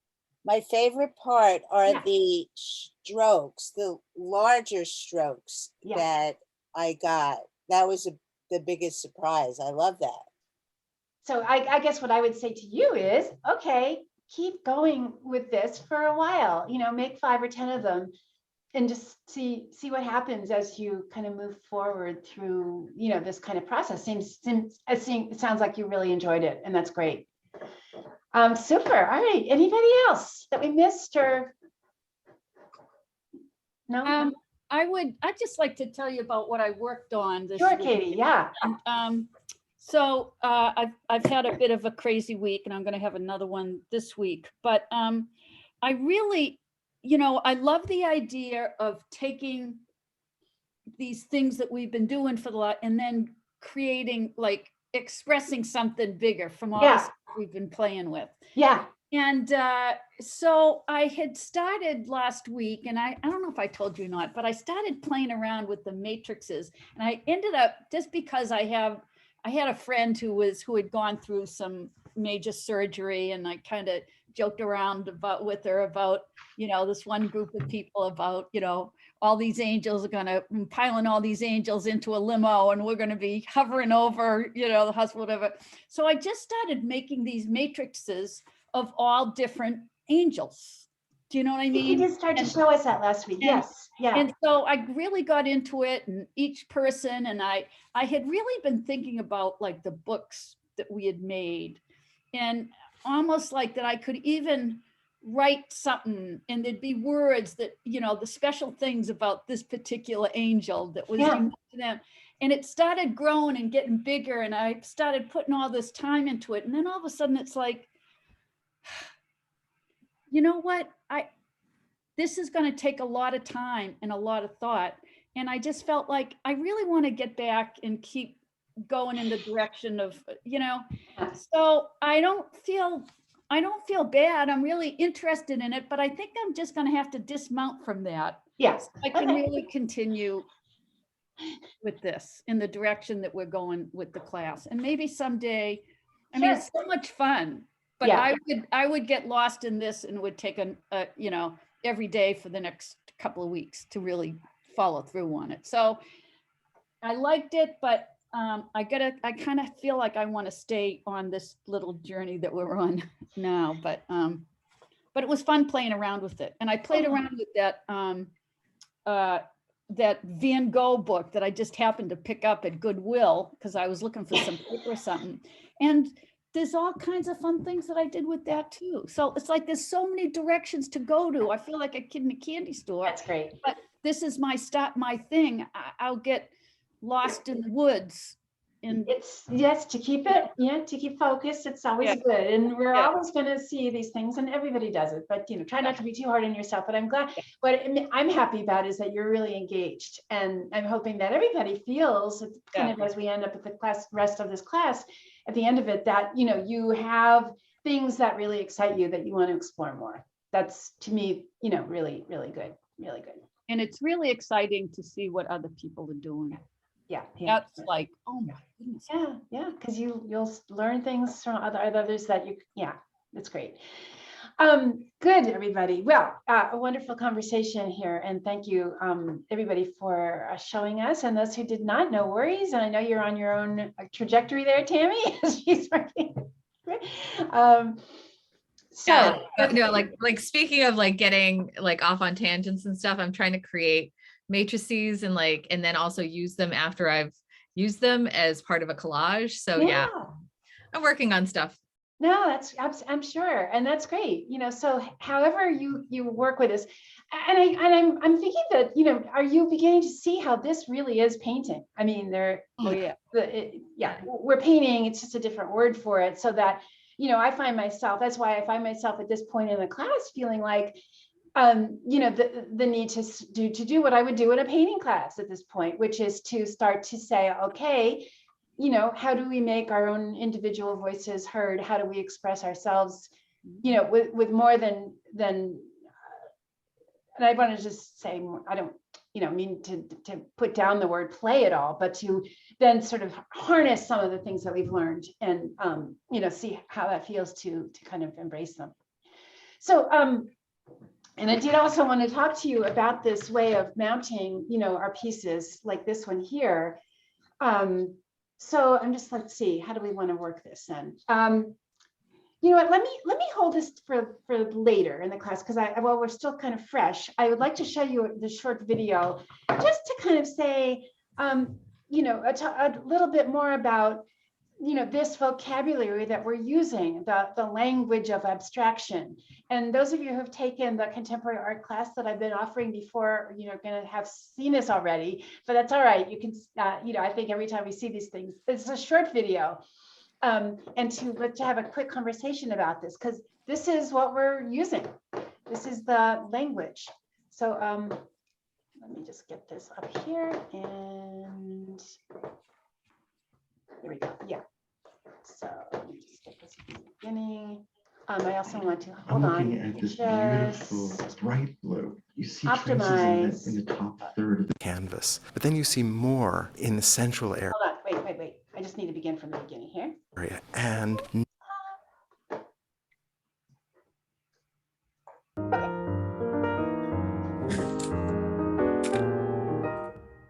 my favorite part are Yeah. the strokes, the larger strokes Yeah. that I got. That was the biggest surprise. I love that. so I guess what I would say to you is, okay, keep going with this for a while, you know, make 5 or 10 of them and just see what happens as you kind of move forward through, you know, this kind of process. It sounds like you really enjoyed it, and that's great. Super. All right. Anybody else that we missed or no? I'd just like to tell you about what I worked on this Sure, week. Katie. Yeah. So I've had a bit of a crazy week, and I'm going to have another one this week. But I really, you know, I love the idea of taking these things that we've been doing for the lot and then creating, like, expressing something bigger from all Yeah. this we've been playing with. Yeah. And so I had started last week, and I don't know if I told you or not, but I started playing around with the matrices, and I ended up, just because I had a friend who had gone through some major surgery, and I kind of joked around with her about, you know, this one group of people about, you know, all these angels are going to piling all these angels into a limo, and we're going to be hovering over, you know, the hospital, whatever. So I just started making these matrices of all different angels. Do you know what I You mean? did start to And- show us that last week. and- Yes. Yeah. And so I really got into it, and each person, and I had really been thinking about, like, the books that we had made, and almost like that I could even write something, and there'd be words that, you know, the special things about this particular angel that was Yeah. unique to them. And it started growing and getting bigger, and I started putting all this time into it. And then all of a sudden it's like, you know what? This is going to take a lot of time and a lot of thought. And I just felt like I really want to get back and keep going in the direction of, you know, so I don't feel bad. I'm really interested in it, but I think I'm just going to have to dismount from that. Yes. I can Okay. really continue with this in the direction that we're going with the class. And maybe someday, I mean, it's so much fun, but Yeah. I would get lost in this and would take you know, every day for the next couple of weeks to really follow through on it. So I liked it, but I kind of feel like I want to stay on this little journey that we're on now, but it was fun playing around with it. And I played around with that Van Gogh book that I just happened to pick up at Goodwill because I was looking for some paper or something. And there's all kinds of fun things that I did with that too. So it's like there's so many directions to go to. I feel like a kid in a candy store. That's great. But this is my thing. I'll get lost in the woods. And It's yes, to keep focused. It's always Yeah. good. And we're Yeah. always going to see these things, and everybody does it, but, you know, try not to be too hard on yourself. But I'm glad, what I'm happy about is that you're really engaged, and I'm hoping that everybody feels it's kind of as we end up with the rest of this class, at the end of it, that, you know, you have things that really excite you that you want to explore more. That's, to me, you know, really, really good. Really good. and it's really exciting to see what other people are doing. Yeah. That's like, oh my goodness. Yeah, because you'll learn things from others that it's great. Good, everybody. Well, a wonderful conversation here, and thank you, everybody, for showing us. And those who did not, no worries. And I know you're on your own trajectory there, Tammy, as she's working. Yeah, no, like speaking of like getting like off on tangents and stuff, I'm trying to create matrices and like, and then also use them after I've used them as part of a collage. So yeah, I'm working on stuff. No, I'm sure, and that's great. So however you work with this, and I'm thinking that are you beginning to see how this really is painting? I mean, Oh, yeah. We're painting. It's just a different word for it. So that I find myself. That's why I find myself at this point in the class feeling like the need to do what I would do in a painting class at this point, which is to start to say, okay, how do we make our own individual voices heard? How do we express ourselves, with more than, and I want to just say, I don't, mean to put down the word play at all, but to then sort of harness some of the things that we've learned and, see how that feels to kind of embrace them. So, and I did also want to talk to you about this way of mounting, our pieces like this one here. So I'm just, let's see, how do we want to work this then? You know what, let me hold this for later in the class, because while we're still kind of fresh, I would like to show you the short video just to kind of say, a little bit more about, this vocabulary that we're using, the language of abstraction. And those of you who have taken the contemporary art class that I've been offering before, are going to have seen this already, but that's all right. You can, I think every time we see these things, it's a short video. And to have a quick conversation about this, because this is what we're using. This is the language. So let me just get this up here, and here we go. Yeah. So let me just get this at the beginning. I also want to hold on. I'm looking at this beautiful bright blue. You see traces in the top third of the canvas, but then you see more in the central area. Hold on, wait. I just need to begin from the beginning here. And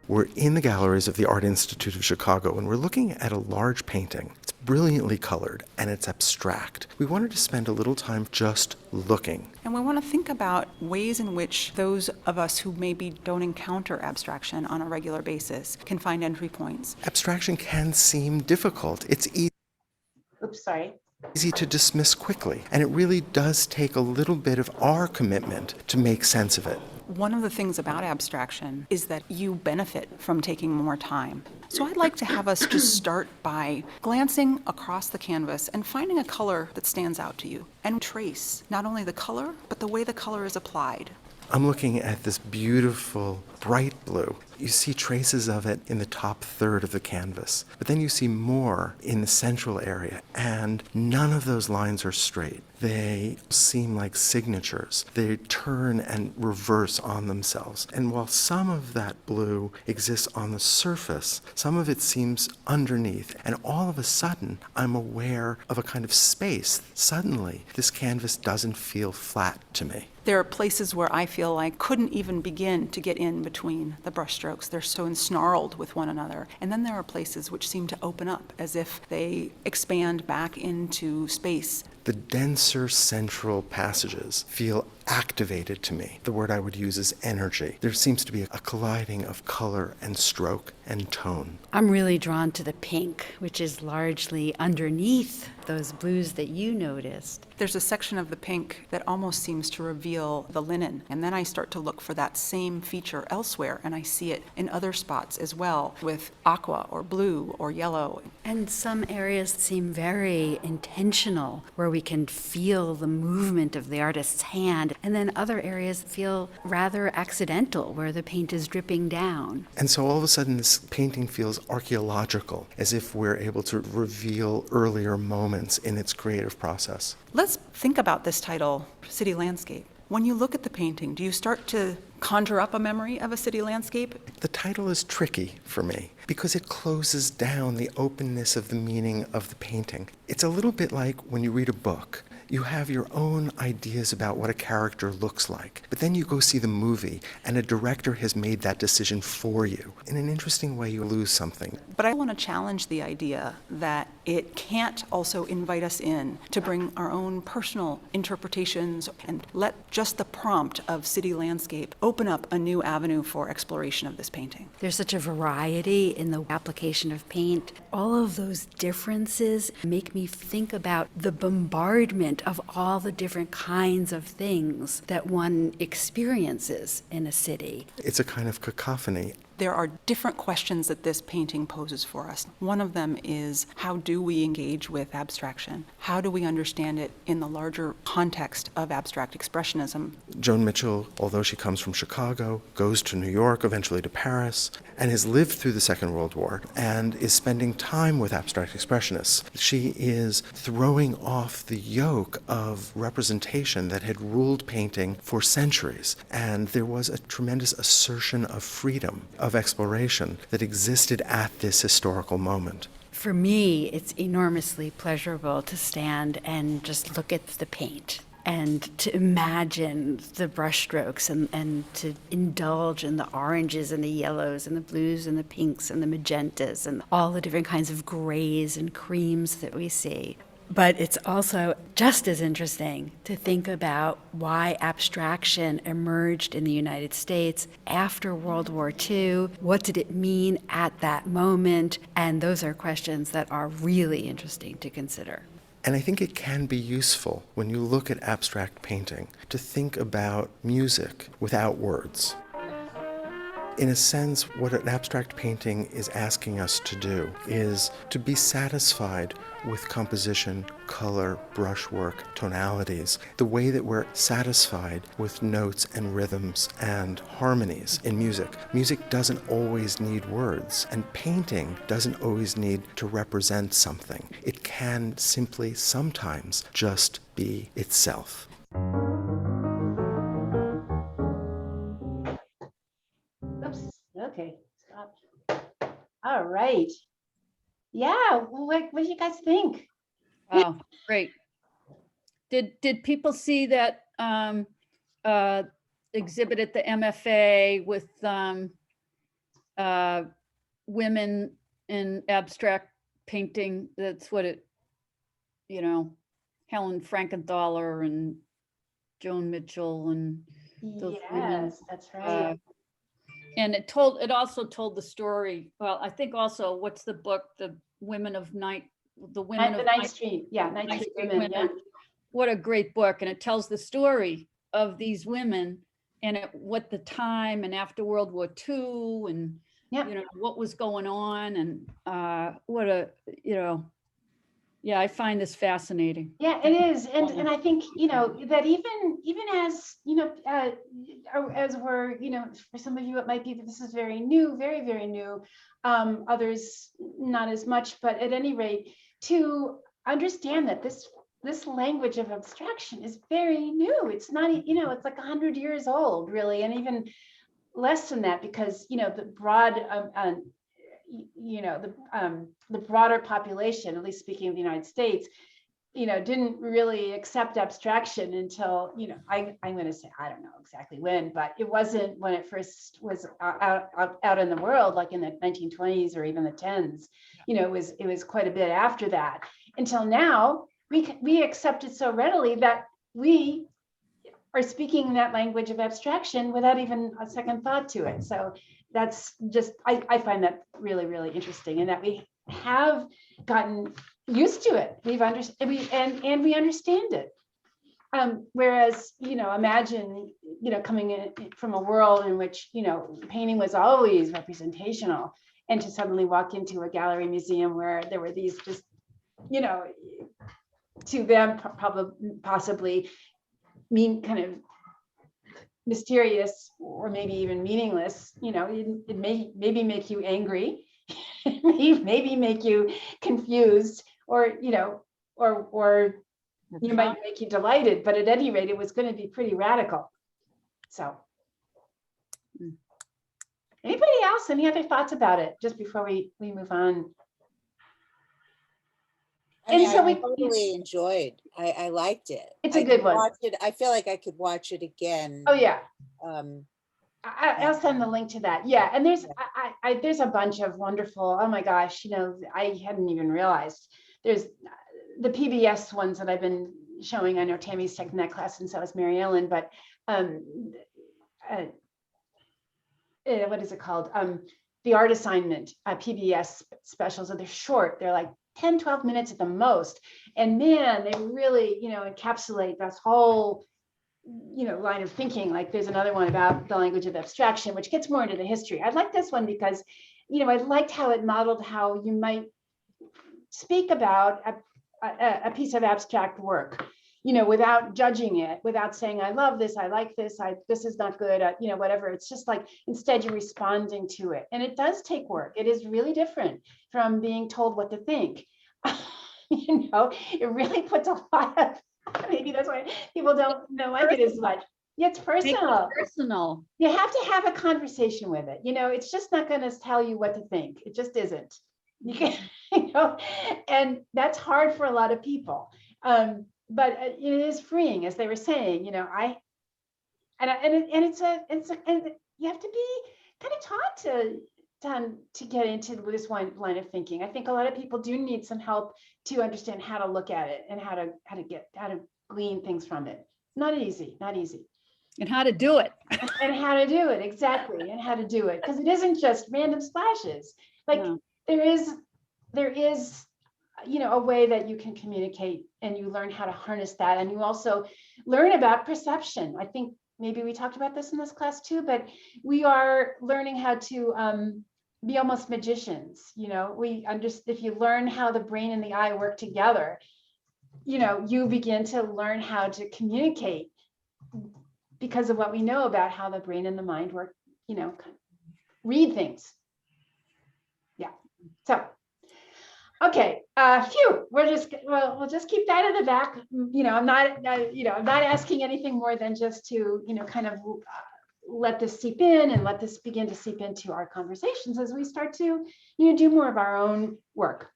we're in the galleries of the Art Institute of Chicago, and we're looking at a large painting. It's brilliantly colored, and it's abstract. We wanted to spend a little time just looking. And we want to think about ways in which those of us who maybe don't encounter abstraction on a regular basis can find entry points. Abstraction can seem difficult. It's easy to dismiss quickly, and it really does take a little bit of our commitment to make sense of it. One of the things about abstraction is that you benefit from taking more time. So I'd like to have us just start by glancing across the canvas and finding a color that stands out to you, and trace not only the color, but the way the color is applied. I'm looking at this beautiful bright blue. You see traces of it in the top third of the canvas, but then you see more in the central area, and none of those lines are straight. They seem like signatures. They turn and reverse on themselves. And while some of that blue exists on the surface, some of it seems underneath. And all of a sudden, I'm aware of a kind of space. Suddenly, this canvas doesn't feel flat to me. There are places where I feel like couldn't even begin to get in between the brushstrokes. They're so ensnarled with one another. And then there are places which seem to open up as if they expand back into space. The denser central passages feel activated to me. The word I would use is energy. There seems to be a colliding of color and stroke and tone. I'm really drawn to the pink, which is largely underneath those blues that you noticed. There's a section of the pink that almost seems to reveal the linen, and then I start to look for that same feature elsewhere, and I see it in other spots as well, with aqua or blue or yellow. And some areas seem very intentional, where we can feel the movement of the artist's hand, and then other areas feel rather accidental, where the paint is dripping down. And so all of a sudden this painting feels archaeological, as if we're able to reveal earlier moments in its creative process. Let's think about this title, City Landscape. When you look at the painting, do you start to conjure up a memory of a city landscape? The title is tricky for me because it closes down the openness of the meaning of the painting. It's a little bit like when you read a book. You have your own ideas about what a character looks like, but then you go see the movie and a director has made that decision for you. In an interesting way, you lose something. But I want to challenge the idea that it can't also invite us in to bring our own personal interpretations and let just the prompt of city landscape open up a new avenue for exploration of this painting. There's such a variety in the application of paint. All of those differences make me think about the bombardment of all the different kinds of things that one experiences in a city. It's a kind of cacophony. There are different questions that this painting poses for us. One of them is, how do we engage with abstraction? How do we understand it in the larger context of abstract expressionism? Joan Mitchell, although she comes from Chicago, goes to New York, eventually to Paris, and has lived through the Second World War and is spending time with abstract expressionists. She is throwing off the yoke of representation that had ruled painting for centuries, and there was a tremendous assertion of freedom, of exploration that existed at this historical moment. For me, it's enormously pleasurable to stand and just look at the paint and to imagine the brushstrokes and to indulge in the oranges and the yellows and the blues and the pinks and the magentas and all the different kinds of grays and creams that we see. But it's also just as interesting to think about why abstraction emerged in the United States after World War II. What did it mean at that moment? And those are questions that are really interesting to consider. And I think it can be useful when you look at abstract painting to think about music without words. In a sense, what an abstract painting is asking us to do is to be satisfied with composition, color, brushwork, tonalities, the way that we're satisfied with notes and rhythms and harmonies in music. Music doesn't always need words, and painting doesn't always need to represent something. It can simply sometimes just be itself. Oops, okay, stop. All right. Yeah, what do you guys think? Wow, great. Did people see that exhibit at the MFA with women in abstract painting? That's what it, Helen Frankenthaler and Joan Mitchell and those women. Yes, that's right. And it also told the story. Well, I think also, what's the book? The Women of Night, the Women The of Ninth Street, yeah, Ninth Ninth Street Street Women, yeah. What a great book. And it tells the story of these women and what the time and after World War II and, Yeah. what was going on and what a, yeah, I find this fascinating. Yeah, it is. And I think, that even as, as we're, for some of you, it might be that this is very new, very, very new. Others, not as much, but at any rate, to understand that this language of abstraction is very new. It's not, it's like 100 years old, really, and even less than that, because, the broad, the broader population, at least speaking of the United States, didn't really accept abstraction until, I'm going to say, I don't know exactly when, but it wasn't when it first was out in the world, like in the 1920s or even the 10s. It was quite a bit after that. Until now, we accept it so readily that we are speaking that language of abstraction without even a second thought to it. So that's just, I find that really, really interesting, and that we have gotten used to it. We understand it. Whereas, imagine, coming in from a world in which, painting was always representational, and to suddenly walk into a gallery museum where there were these just, to them possibly mean kind of mysterious or maybe even meaningless, it may maybe make you angry, maybe make you confused, or or you might make you delighted, but at any rate, it was going to be pretty radical. So anybody else, any other thoughts about it just before we move on? I totally enjoyed. I liked it. It's a good one. I feel like I could watch it again. Oh yeah. Um, I'll send the link to that. Yeah, and there's a bunch of wonderful. Oh my gosh, I hadn't even realized there's the PBS ones that I've been showing. I know Tammy's taken that class and so is Mary Ellen, but what is it called? The art assignment, PBS specials, and they're short. They're like 10, 12 minutes at the most. And man, they really, encapsulate this whole, line of thinking. Like there's another one about the language of abstraction, which gets more into the history. I like this one because, I liked how it modeled how you might speak about a piece of abstract work, without judging it, without saying, I love this, I like this, this is not good, whatever. It's just like, instead you're responding to it. And it does take work. It is really different from being told what to think. It really puts a lot of, maybe that's why people don't like it as much. It's personal. Personal. You have to have a conversation with it. It's just not going to tell you what to think. It just isn't. You can, and that's hard for a lot of people. But it is freeing, as they were saying. You have to be kind of taught to get into this one line of thinking. I think a lot of people do need some help to understand how to look at it and how to glean things from it. Not easy. And how to do it. And how to do it, exactly, and how to do it, because it isn't just random splashes. Like No. there is a way that you can communicate, and you learn how to harness that, and you also learn about perception. I think maybe we talked about this in this class too, but we are learning how to be almost magicians. If you learn how the brain and the eye work together, you begin to learn how to communicate because of what we know about how the brain and the mind work, read things. Yeah. So, okay. We'll just keep that in the back. I'm not asking anything more than just to, kind of let this seep in and let this begin to seep into our conversations as we start to, do more of our own work.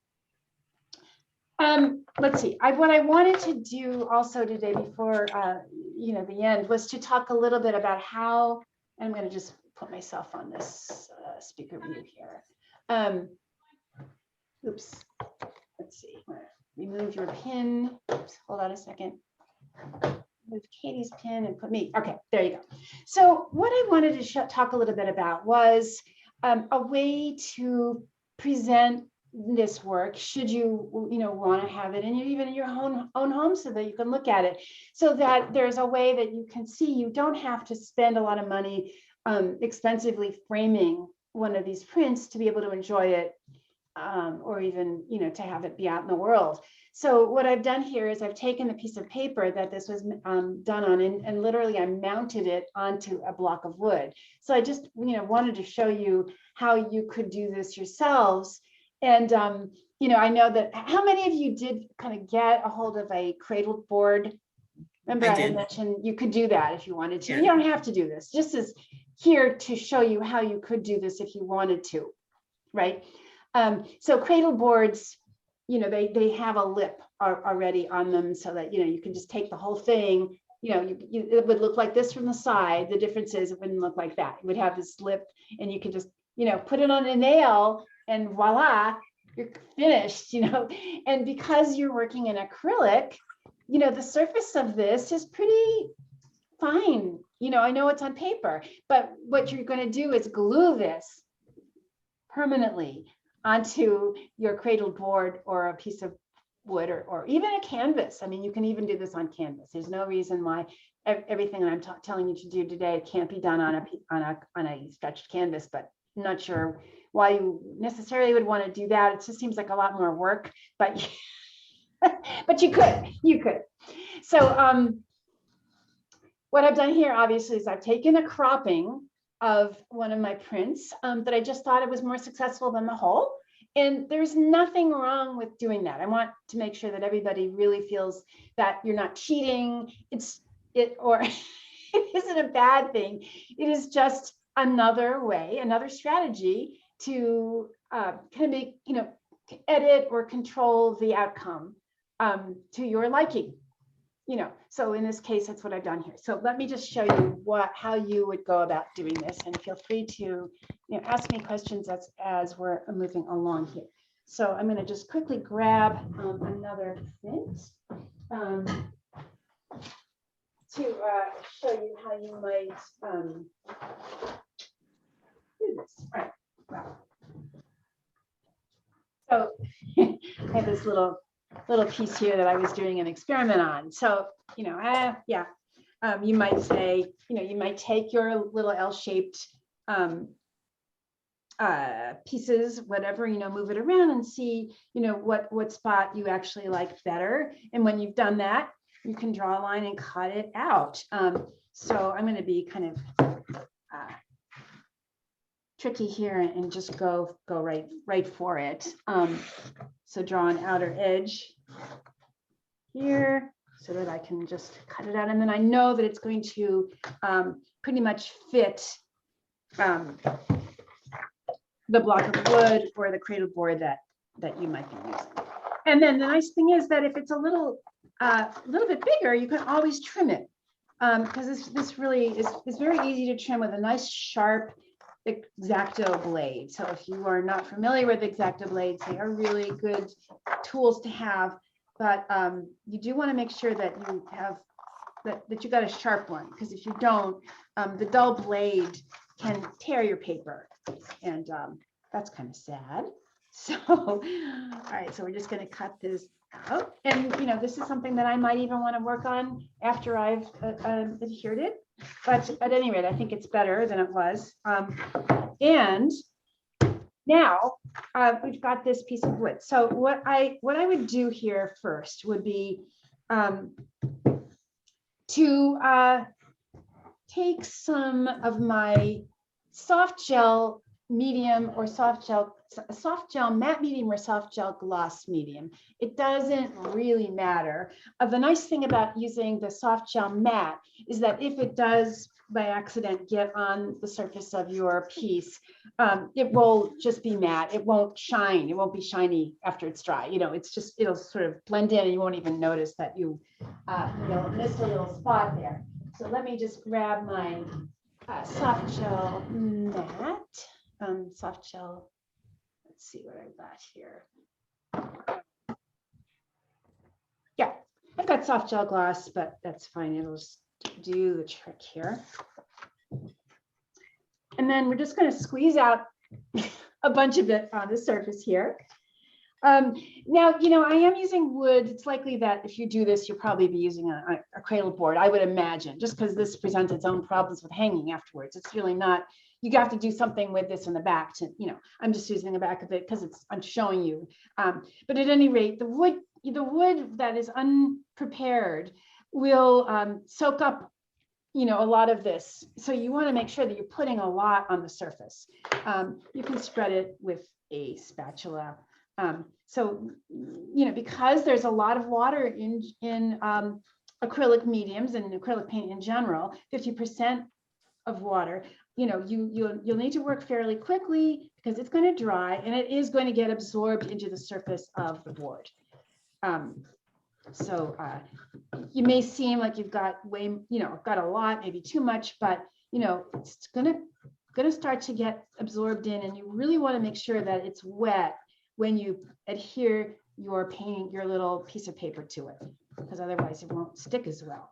Let's see. What I wanted to do also today before, the end, was to talk a little bit about how, and I'm going to just put myself on this speaker view here. Oops. Let's see. Remove your pin. Oops, hold on a second. Move Katie's pin and put me. Okay, there you go. So what I wanted to talk a little bit about was a way to present this work, should you want to have it in your own home, so that you can look at it, so that there's a way that you can see. You don't have to spend a lot of money expensively framing one of these prints to be able to enjoy it, or even to have it be out in the world. So what I've done here is I've taken the piece of paper that this was done on, and literally I mounted it onto a block of wood. So I just wanted to show you how you could do this yourselves. And, I know that, how many of you did kind of get a hold of a cradled board? Remember I had mentioned you could do that if you wanted to. Yeah. You don't have to do this. Just as here to show you how you could do this if you wanted to, right? So cradle boards, they have a lip already on them, so that, you can just take the whole thing. It would look like this from the side. The difference is it wouldn't look like that. It would have this lip, and you could just, put it on a nail, and voila, you're finished, and because you're working in acrylic, the surface of this is pretty fine. I know it's on paper, but what you're going to do is glue this permanently onto your cradled board or a piece of wood, or even a canvas. I mean, you can even do this on canvas. There's no reason why everything that I'm telling you to do today can't be done on a stretched canvas, but I'm not sure why you necessarily would want to do that. It just seems like a lot more work, but but you could. So what I've done here, obviously, is I've taken a cropping of one of my prints that I just thought it was more successful than the whole. And there's nothing wrong with doing that. I want to make sure that everybody really feels that you're not cheating. Or it isn't a bad thing. It is just another way, another strategy to kind of make, edit or control the outcome to your liking. So in this case, that's what I've done here. So let me just show you how you would go about doing this, and feel free to ask me questions as we're moving along here. So I'm going to just quickly grab another print to show you how you might do this. All right. Wow. So I have this little piece here that I was doing an experiment on. So, you know, you might say, you know, you might take your little L-shaped pieces, whatever, you know, move it around and see, you know, what spot you actually like better. And when you've done that, you can draw a line and cut it out. So I'm going to be kind of tricky here and just go right for it. So draw an outer edge here so that I can just cut it out. And then I know that it's going to pretty much fit the block of wood or the cradle board that you might be using. And then the nice thing is that if it's a little bit bigger, you can always trim it, because this really is very easy to trim with a nice sharp X-Acto blade. So if you are not familiar with X-Acto blades, they are really good tools to have, but you do want to make sure that you have that you got a sharp one, because if you don't, the dull blade can tear your paper, and that's kind of sad. So, all right, so we're just going to cut this out, and you know, this is something that I might even want to work on after I've adhered it. But at any rate, I think it's better than it was. And now we've got this piece of wood. So what I would do here first would be to take some of my soft gel medium or soft gel matte medium or soft gel gloss medium. It doesn't really matter. The nice thing about using the soft gel matte is that if it does by accident get on the surface of your piece, it will just be matte. It won't shine. It won't be shiny after it's dry. You know, it's just, it'll sort of blend in and you won't even notice that you missed a little spot there. So let me just grab my soft gel matte. Soft gel, let's see what I've got here. Yeah, I've got soft gel gloss, but that's fine. It'll just do the trick here. And then we're just going to squeeze out a bunch of it on the surface here. Now, you know, I am using wood. It's likely that if you do this, you'll probably be using a cradle board, I would imagine, just because this presents its own problems with hanging afterwards. It's really not, you have to do something with this in the back to, you know, I'm just using the back of it because I'm showing you. But at any rate, the wood that is unprepared will soak up, you know, a lot of this. So you want to make sure that you're putting a lot on the surface. You can spread it with a spatula. So, you know, because there's a lot of water in acrylic mediums and acrylic paint in general, 50% of water, you know, you'll need to work fairly quickly because it's going to dry and it is going to get absorbed into the surface of the board. So you may seem like you've got got a lot, maybe too much, but you know, it's going to start to get absorbed in, and you really want to make sure that it's wet when you adhere your paint, your little piece of paper to it, because otherwise it won't stick as well.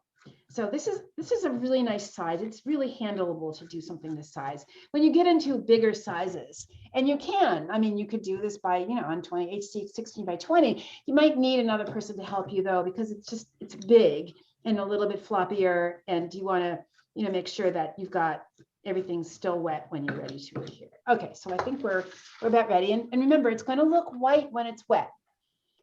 So this is a really nice size. It's really handleable to do something this size. When you get into bigger sizes, and you can, I mean, you could do this by, you know, on 16 by 20. You might need another person to help you though, because it's big and a little bit floppier, and you want to, you know, make sure that you've got everything's still wet when you're ready to adhere. Okay, so I think we're about ready. And remember, it's going to look white when it's wet.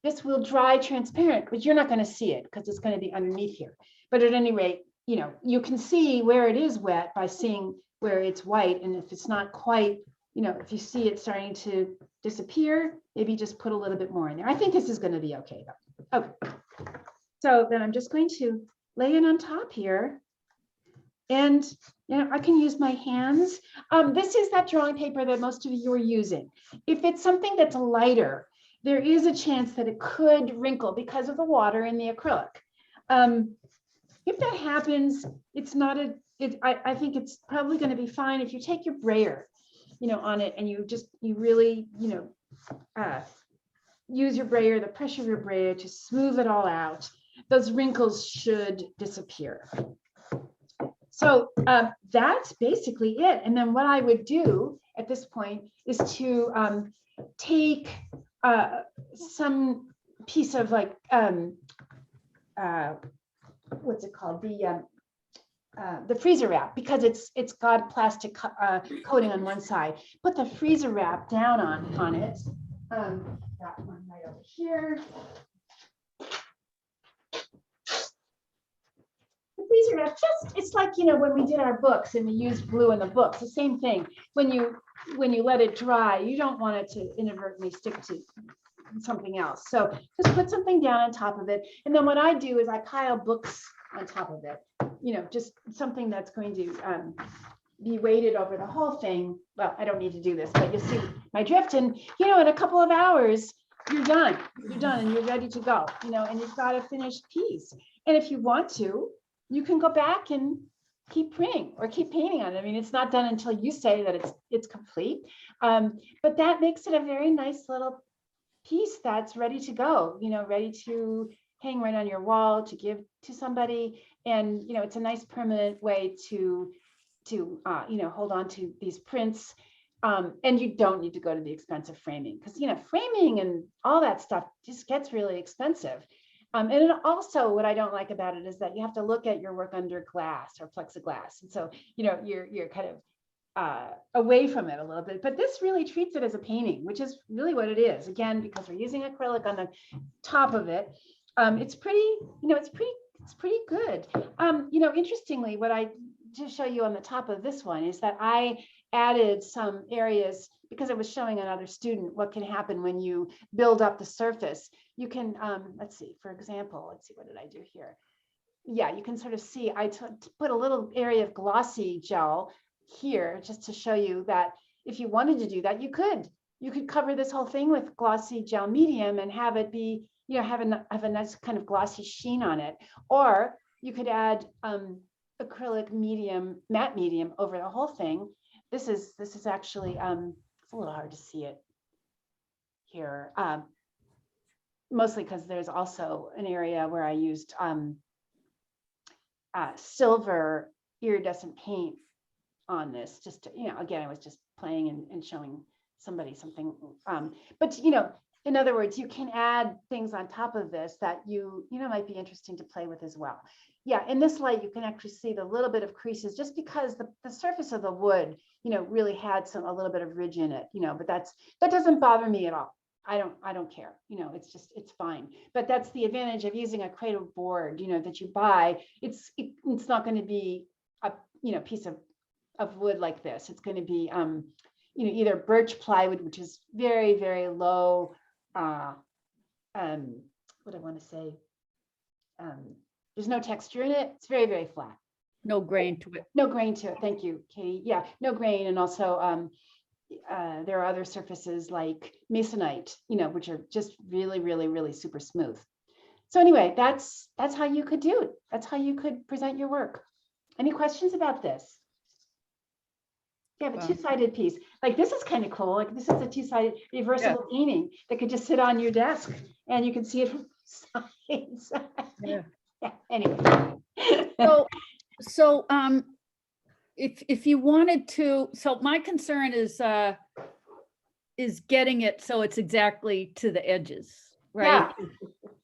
This will dry transparent, but you're not going to see it because it's going to be underneath here. But at any rate, you know, you can see where it is wet by seeing where it's white. And if it's not quite, you know, if you see it starting to disappear, maybe just put a little bit more in there. I think this is going to be okay though. Okay. So then I'm just going to lay it on top here. And, you know, I can use my hands. This is that drawing paper that most of you are using. If it's something that's lighter, there is a chance that it could wrinkle because of the water in the acrylic. If that happens, it's not I think it's probably going to be fine if you take your brayer, you know, on it, and you really, you know, use your brayer, the pressure of your brayer to smooth it all out, those wrinkles should disappear. So that's basically it. And then what I would do at this point is to take some piece of like, what's it called? The freezer wrap, because it's got plastic coating on one side. Put the freezer wrap down on it. That one right over here. The freezer wrap, just, it's like, you know, when we did our books and we used glue in the books, the same thing. When you let it dry, you don't want it to inadvertently stick to something else. So just put something down on top of it. And then what I do is I pile books on top of it, you know, just something that's going to be weighted over the whole thing. Well, I don't need to do this, but you'll see my drift. And, you know, in a couple of hours, you're done and you're ready to go, you know, and you've got a finished piece. And if you want to, you can go back and keep printing or keep painting on it. I mean, it's not done until you say that it's complete. But that makes it a very nice little piece that's ready to go, you know, ready to hang right on your wall, to give to somebody. And, you know, it's a nice permanent way to you know, hold on to these prints. And you don't need to go to the expensive framing, because, you know, framing and all that stuff just gets really expensive. And it also, what I don't like about it is that you have to look at your work under glass or plexiglass. And so, you know, you're kind of away from it a little bit, but this really treats it as a painting, which is really what it is. Again, because we're using acrylic on the top of it. It's pretty, you know, it's pretty good. You know, interestingly, what I just show you on the top of this one is that I added some areas because I was showing another student what can happen when you build up the surface. You can, let's see, for example, let's see, what did I do here? Yeah, you can sort of see, I put a little area of glossy gel here just to show you that if you wanted to do that, you could cover this whole thing with glossy gel medium and have it be, you know, have a nice kind of glossy sheen on it. Or you could add acrylic medium, matte medium over the whole thing. This is actually, it's a little hard to see it here, mostly because there's also an area where I used silver iridescent paint on this, just to, you know, again, I was just playing and showing somebody something. But, you know, in other words, you can add things on top of this that you know, might be interesting to play with as well. Yeah, in this light, you can actually see the little bit of creases just because the surface of the wood, you know, really had a little bit of ridge in it, you know, but that doesn't bother me at all. I don't care, you know, it's fine. But that's the advantage of using a cradle board, you know, that you buy. It's not going to be a, you know, piece of wood like this. It's going to be, you know, either birch plywood, which is very, very low, what I want to say, there's no texture in it. It's very, very flat. No grain to it. No grain to it. Thank you, Katie. Yeah, no grain. And also there are other surfaces like masonite, you know, which are just really, really, really super smooth. So anyway, that's how you could do it. That's how you could present your work. Any questions about this? You have a two-sided piece. Like this is kind of cool. Like this is a two-sided reversible painting that could just sit on your desk and you can see it from sides. Yeah. Yeah, anyway. So if you wanted to, so my concern is getting it so it's exactly to the edges, right? Yeah.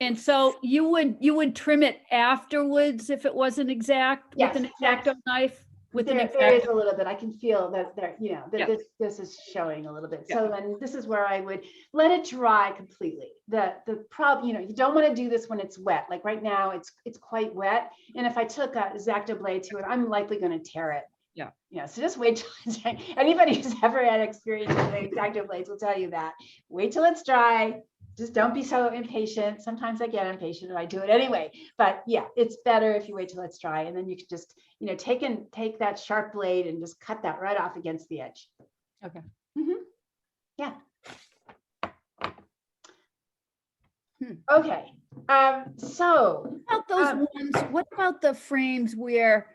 And so you would trim it afterwards if it wasn't exact, yes, with an X-Acto knife. With there is a little bit. I can feel that there, you know, that this is showing a little bit. So then this is where I would let it dry completely. The problem, you know, you don't want to do this when it's wet. Like right now, it's quite wet. And if I took a X-Acto blade to it, I'm likely going to tear it. Yeah. Yeah. So just wait till anybody who's ever had experience with X-Acto blades will tell you that. Wait till it's dry. Just don't be so impatient. Sometimes I get impatient and I do it anyway. But yeah, it's better if you wait till it's dry, and then you can just, you know, take that sharp blade and just cut that right off against the edge. Okay. Mm-hmm. Yeah. Okay. So what about those ones? What about the frames where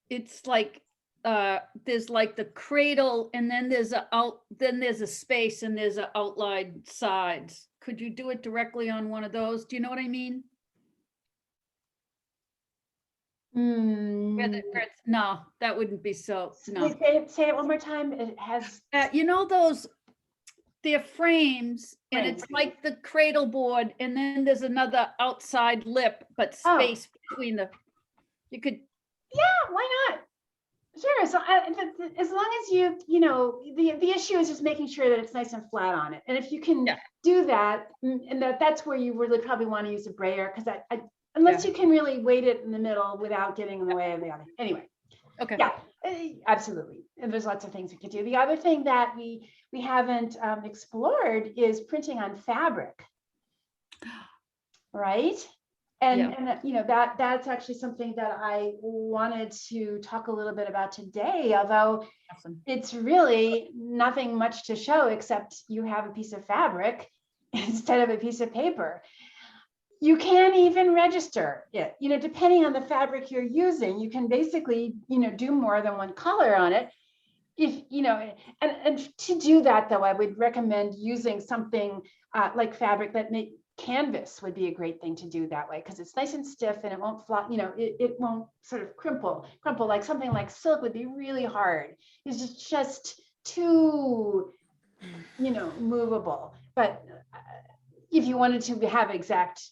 it's like there's like the cradle and then there's a space and there's a outlined sides. Could you do it directly on one of those? Do you know what I mean? No, that wouldn't be so, no. Say it one more time. It has, You know those, they're frames and it's Frames. like the cradle board and then there's another outside lip, but Oh. space between the, you could, yeah, why not? Sure, so as long as you know, the issue is just making sure that it's nice and flat on it. And if you can Yeah. do that, and that's where you really probably want to use a brayer, because unless you can really weight it in the middle without getting in the way of the other. Anyway, okay. yeah, absolutely. And there's lots of things we could do. The other thing that we haven't explored is printing on fabric, right? And you know, that's actually something that I wanted to talk a little bit about today, although Awesome. it's really nothing much to show except you have a piece of fabric instead of a piece of paper. You can even register it, you know, depending on the fabric you're using, you can basically, you know, do more than one color on it. If, you know, and to do that though, I would recommend using something like fabric that canvas would be a great thing to do that way, because it's nice and stiff and it won't flop, you know, it won't sort of crumple. Like something like silk would be really hard. It's just too, you know, movable. But if you wanted to have exact,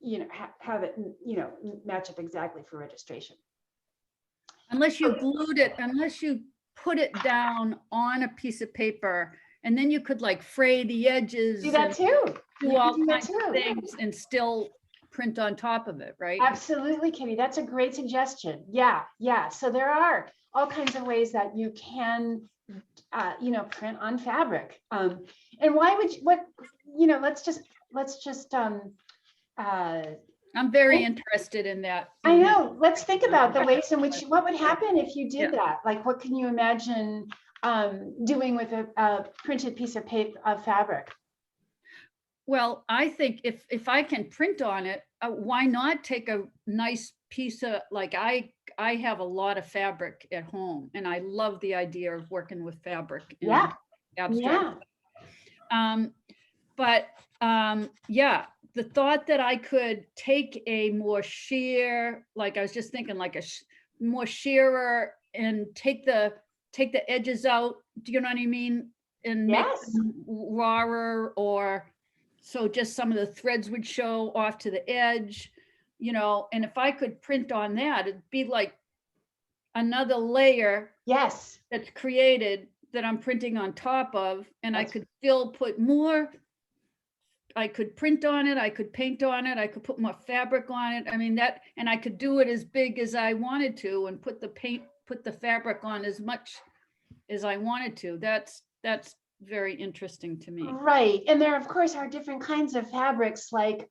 you know, have it, you know, match up exactly for registration. Unless you glued it, unless you put it down on a piece of paper and then you could like fray the edges. Do that and too. Do You all can do that kinds of too. things and still print on top of it, right? Absolutely, Kitty. That's a great suggestion. Yeah, yeah. So there are all kinds of ways that you can, you know, print on fabric. And why would you, you know, let's just, I'm very interested in that. I know, let's think about the ways in which, what would happen if you did Yeah. that? Like, what can you imagine doing with a printed piece of paper, of fabric? Well, I think if I can print on it, why not take a nice piece of, like I have a lot of fabric at home and I love the idea of working with fabric. in Yeah, abstract. yeah. Yeah, the thought that I could take a more sheer, like I was just thinking like more sheerer and take the edges out, do you know what I mean? And make Yes. them rawer, or so just some of the threads would show off to the edge, you know, and if I could print on that, it'd be like another layer Yes. that's created that I'm printing on top of, and I That's- could still put more, I could print on it, I could paint on it, I could put more fabric on it. I mean that, and I could do it as big as I wanted to and put the fabric on as much as I wanted to. That's very interesting to me. Right. And there, of course, are different kinds of fabrics, like,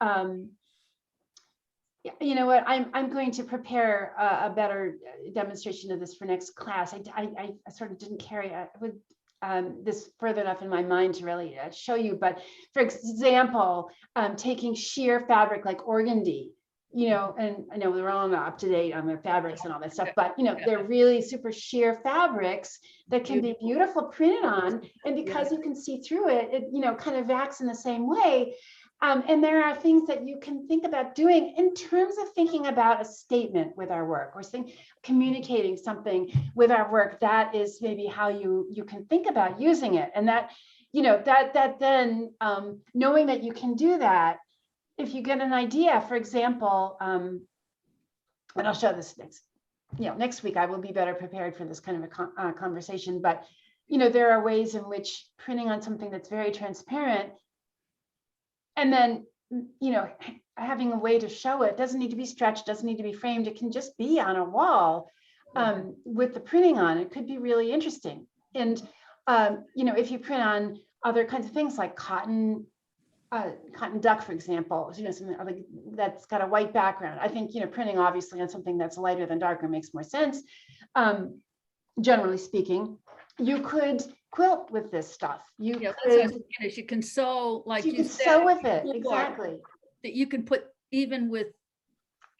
you know what, I'm going to prepare a better demonstration of this for next class. I sort of didn't carry with this further enough in my mind to really show you, but for example, taking sheer fabric like organdy, you know, and I know we're all not up to date on the fabrics and all that stuff, but you know, they're really super sheer fabrics that can be beautiful printed on, and because you can see through it, it, you know, kind of acts in the same way. And there are things that you can think about doing in terms of thinking about a statement with our work, or communicating something with our work. That is maybe how you can think about using it. And that, you know, that then knowing that you can do that, if you get an idea, for example, and I'll show this next week, I will be better prepared for this kind of a conversation. But, you know, there are ways in which printing on something that's very transparent, and then, you know, having a way to show it, doesn't need to be stretched, doesn't need to be framed. It can just be on a wall with the printing on. It could be really interesting. And, you know, if you print on other kinds of things like cotton duck, for example, you know, something like that's got a white background. I think, you know, printing obviously on something that's lighter than darker makes more sense. Generally speaking, you could quilt with this stuff. You Yeah, could, that's what I was thinking, is you can sew, like you you can said, sew with it, before, exactly. that you can put even with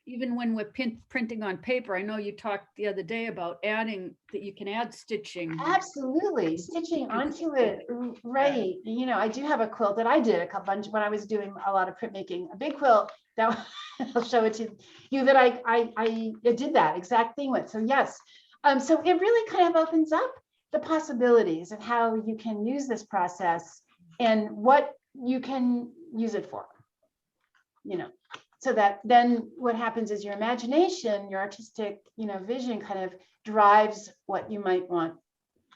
even when we're printing on paper, I know you talked the other day about adding, that you can add stitching. Absolutely, stitching onto it, right? You know, I do have a quilt that I did a couple bunch when I was doing a lot of printmaking, a big quilt that I'll show it to you that I did that exact thing with. So yes, so it really kind of opens up the possibilities of how you can use this process and what you can use it for. You know, so that then what happens is your imagination, your artistic, you know, vision kind of drives what you might want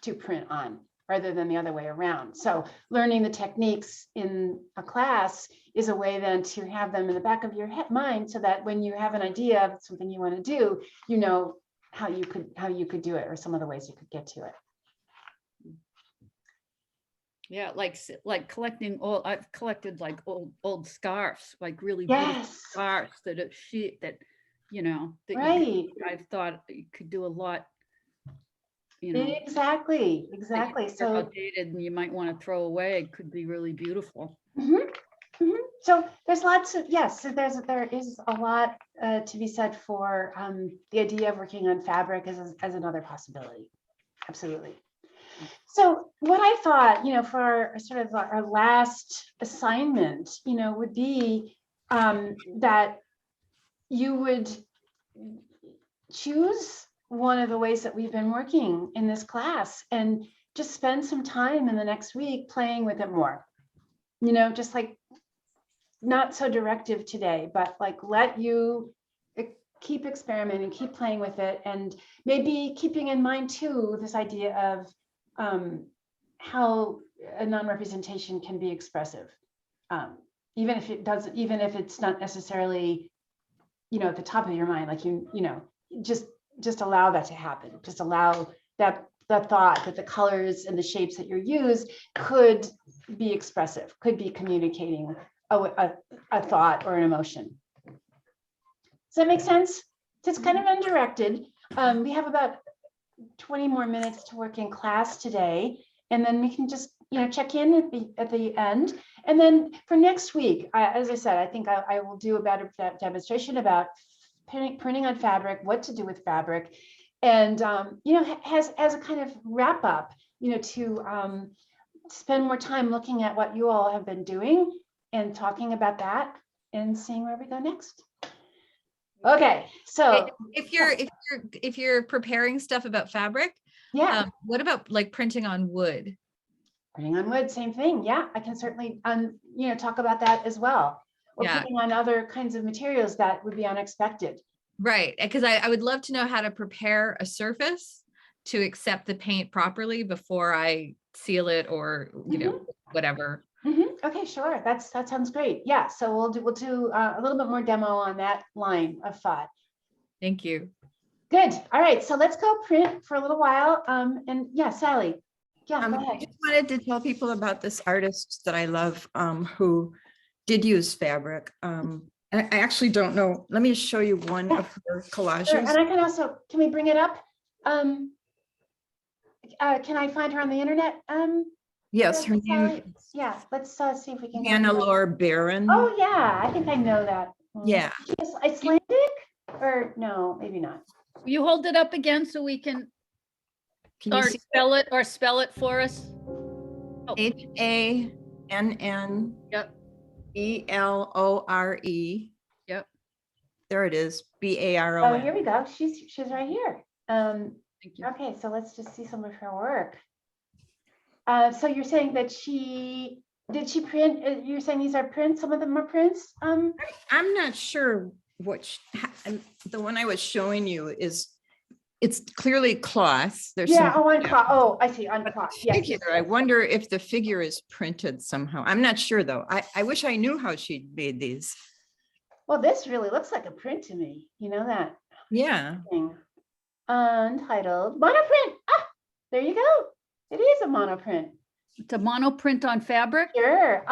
to print on rather than the other way around. So learning the techniques in a class is a way then to have them in the back of your mind so that when you have an idea of something you want to do, you know how you could do it or some of the ways you could get to it. Yeah, like collecting old, I've collected like old scarves, like really beautiful Yes, scarves that are that, you know, that right. I've thought you could do a lot, you know. Exactly, that you exactly. think are So outdated and you might want to throw away, could be really beautiful. mhm, mhm. So there's lots of, yes, so there is a lot to be said for the idea of working on fabric as another possibility. Absolutely. So what I thought, you know, for our, sort of our last assignment, you know, would be that you would choose one of the ways that we've been working in this class and just spend some time in the next week playing with it more. You know, just like not so directive today, but like let you keep experimenting, keep playing with it, and maybe keeping in mind too this idea of how a non-representation can be expressive, even if it's not necessarily, you know, at the top of your mind, like you know, just allow that to happen. Just allow that thought that the colors and the shapes that you use could be expressive, could be communicating a thought or an emotion. Does that make sense? It's kind of undirected. We have about 20 more minutes to work in class today, and then we can just, you know, check in at the end. And then for next week, as I said, I think I will do a better demonstration about printing on fabric, what to do with fabric, and you know, as a kind of wrap up, you know, to spend more time looking at what you all have been doing and talking about that and seeing where we go next. Okay, so If you're preparing stuff about fabric, yeah, what about like printing on wood? printing on wood, same thing. Yeah, I can certainly you know, talk about that as well. Or Yeah. putting on other kinds of materials that would be unexpected. Right, because I would love to know how to prepare a surface to accept the paint properly before I seal it or, you know, whatever. Okay, sure. That sounds great. Yeah, so we'll do a little bit more demo on that line of thought. Thank you. Good. All right, so let's go print for a little while. And yeah, Sally. Yeah, go I ahead. just wanted to tell people about this artist that I love, who did use fabric. And I actually don't know. Let me show you one of her Sure, collages. and I can also, can we bring it up? Can I find her on the internet? Yes, her Sally? name is Yeah, let's see if we can. Hannah-Laure Barron. Oh, yeah, I think I know that. Yeah. Is Icelandic or no, maybe not. Will you hold it up again so we can, Can you or see spell it for us? Oh, Hannn yep, Elore? yep. There it is, Oh, here Baron. we go. She's right here. Thank you. Okay, so let's just see some of her work. So you're saying that did she print, you're saying these are prints, some of them are prints? I'm not sure which, the one I was showing you it's clearly cloth. There's Yeah, some on cloth. Oh, I see, on cloth. Yes, figure. I wonder if the figure is printed somehow. I'm not sure though. I wish I knew how she made these. Well, this really looks like a print to me. You know that Yeah. thing. Untitled monoprint. Ah, there you go. It is a monoprint. It's a monoprint on fabric? Sure.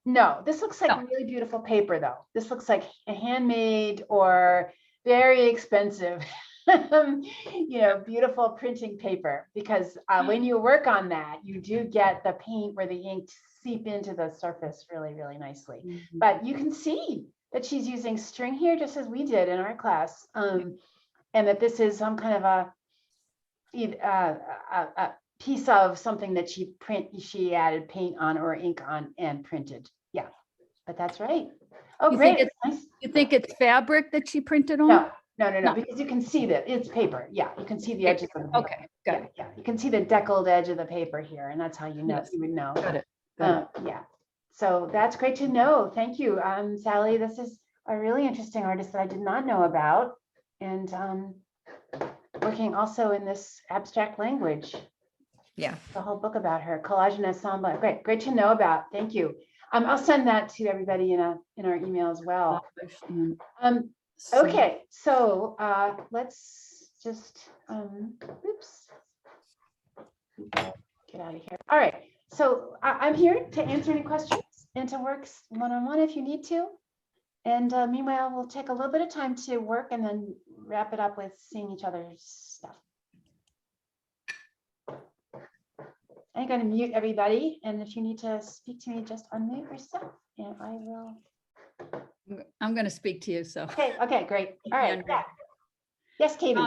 No, this looks like No. really beautiful paper though. This looks like a handmade or very expensive, you know, beautiful printing paper, because when you work on that, you do get the paint where the ink seep into the surface really, really nicely. But you can see that she's using string here, just as we did in our class. And that this is some kind of a piece of something that she added paint on or ink on and printed. Yeah, but that's right. Oh, You think great. it's- Nice. You think it's fabric that she printed on? No, No. because you can see that it's paper. Yeah, you can see the edges of the paper. Okay, got it. Yeah, you can see the deckled edge of the paper here, and that's how you know, Yes. you would know. Got it. Got it. Yeah, so that's great to know. Thank you, Sally. This is a really interesting artist that I did not know about, and working also in this abstract language. Yeah. The whole book about her, collage and ensemble. Great to know about. Thank you. I'll send that to everybody in our email as well. Okay, so let's just oops. Get out of here. All right, so I'm here to answer any questions and to work one-on-one if you need to. And meanwhile, we'll take a little bit of time to work and then wrap it up with seeing each other's stuff. I'm going to mute everybody, and if you need to speak to me, just unmute yourself, and I will. I'm going to speak to you, so. Okay, great. All right. Yeah. Yes, Katie.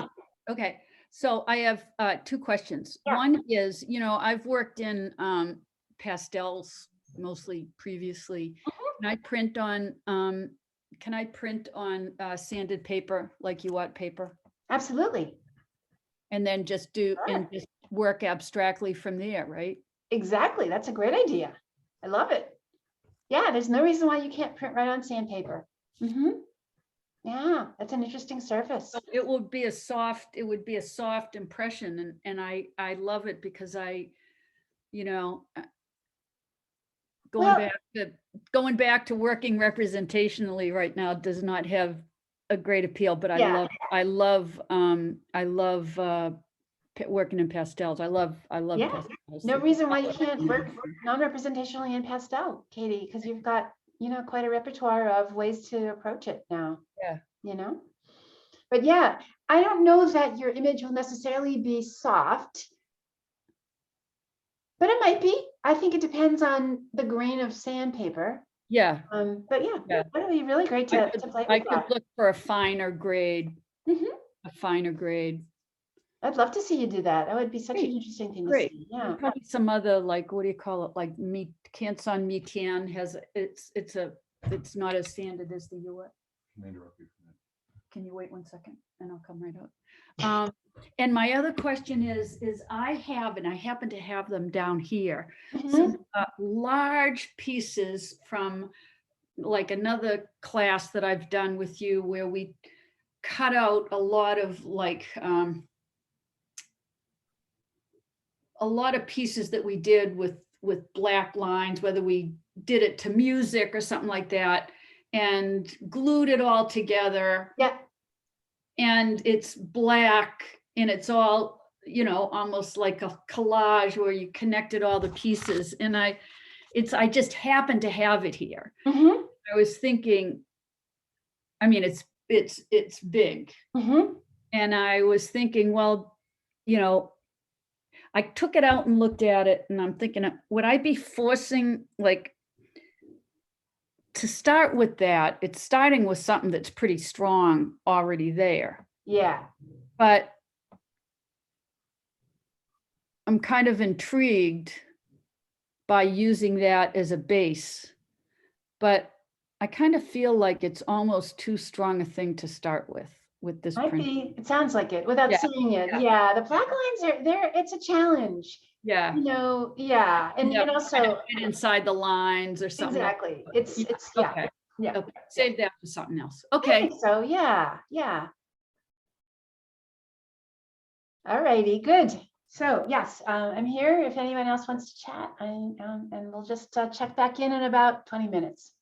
Okay, so I have two questions. Yeah. One is, I've worked in pastels mostly previously. Can I print on sanded paper, like you want paper? Absolutely. And then just just work abstractly from there, right? Exactly. That's a great idea. I love it. Yeah, there's no reason why you can't print right on sandpaper. Yeah, that's an interesting surface. So it would be a soft impression, and I love it because going back to working representationally right now does not have a great appeal, but Yeah. I love working in pastels. I love Yeah. pastels. No reason why you can't work non-representationally in pastel, Katie, because you've got, quite a repertoire of ways to approach it now. Yeah. But yeah, I don't know that your image will necessarily be soft, but it might be. I think it depends on the grain of sandpaper. Yeah. But yeah, that would be really great to play I with could that. look for a finer grade. Mhm. A finer grade. I'd love to see you do that. That would be such an interesting thing to Great. see. Yeah. Probably some other, like, what do you call it? Like Canson Metian has, it's not as sanded as the Hewitt. Can you wait 1 second and I'll come right out. And my other question is I happen to have them down here. Mhm. Some large pieces from like another class that I've done with you where we cut out a lot of pieces that we did with black lines, whether we did it to music or something like that, and glued it all together. Yeah. And it's black and it's all, almost like a collage where you connected all the pieces. And I just happened to have it here. Mhm. I was thinking, I mean, it's big. Mhm. And I was thinking, well, I took it out and looked at it and I'm thinking, would I be forcing, to start with that? It's starting with something that's pretty strong already there. Yeah. But I'm kind of intrigued by using that as a base. But I kind of feel like it's almost too strong a thing to start with this Might print. be. It sounds like it without Yeah. seeing it. Yeah. Yeah. The black lines are there. It's a challenge. Yeah. Yeah. And Yeah, also fit inside the lines or something. exactly. It's yeah. Okay. Yeah. Okay. Save that for something else. I Okay. think so yeah. All righty, good. So yes, I'm here if anyone else wants to chat, and we'll just check back in about 20 minutes.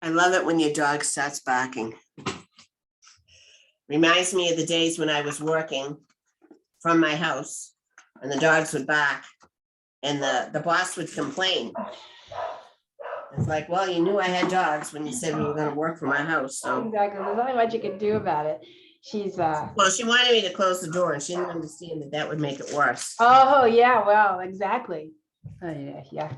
I love it when your dog starts barking. Reminds me of the days when I was working from my house and the dogs would bark and the boss would complain. It's like, well, you knew I had dogs when you said we were gonna work from my house, so. Exactly. There's not much you can do about it. She's, Well, she wanted me to close the door and she didn't understand that that would make it worse. oh, yeah, well, exactly. Yeah, yeah.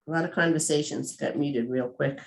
A lot of conversations got muted real quick.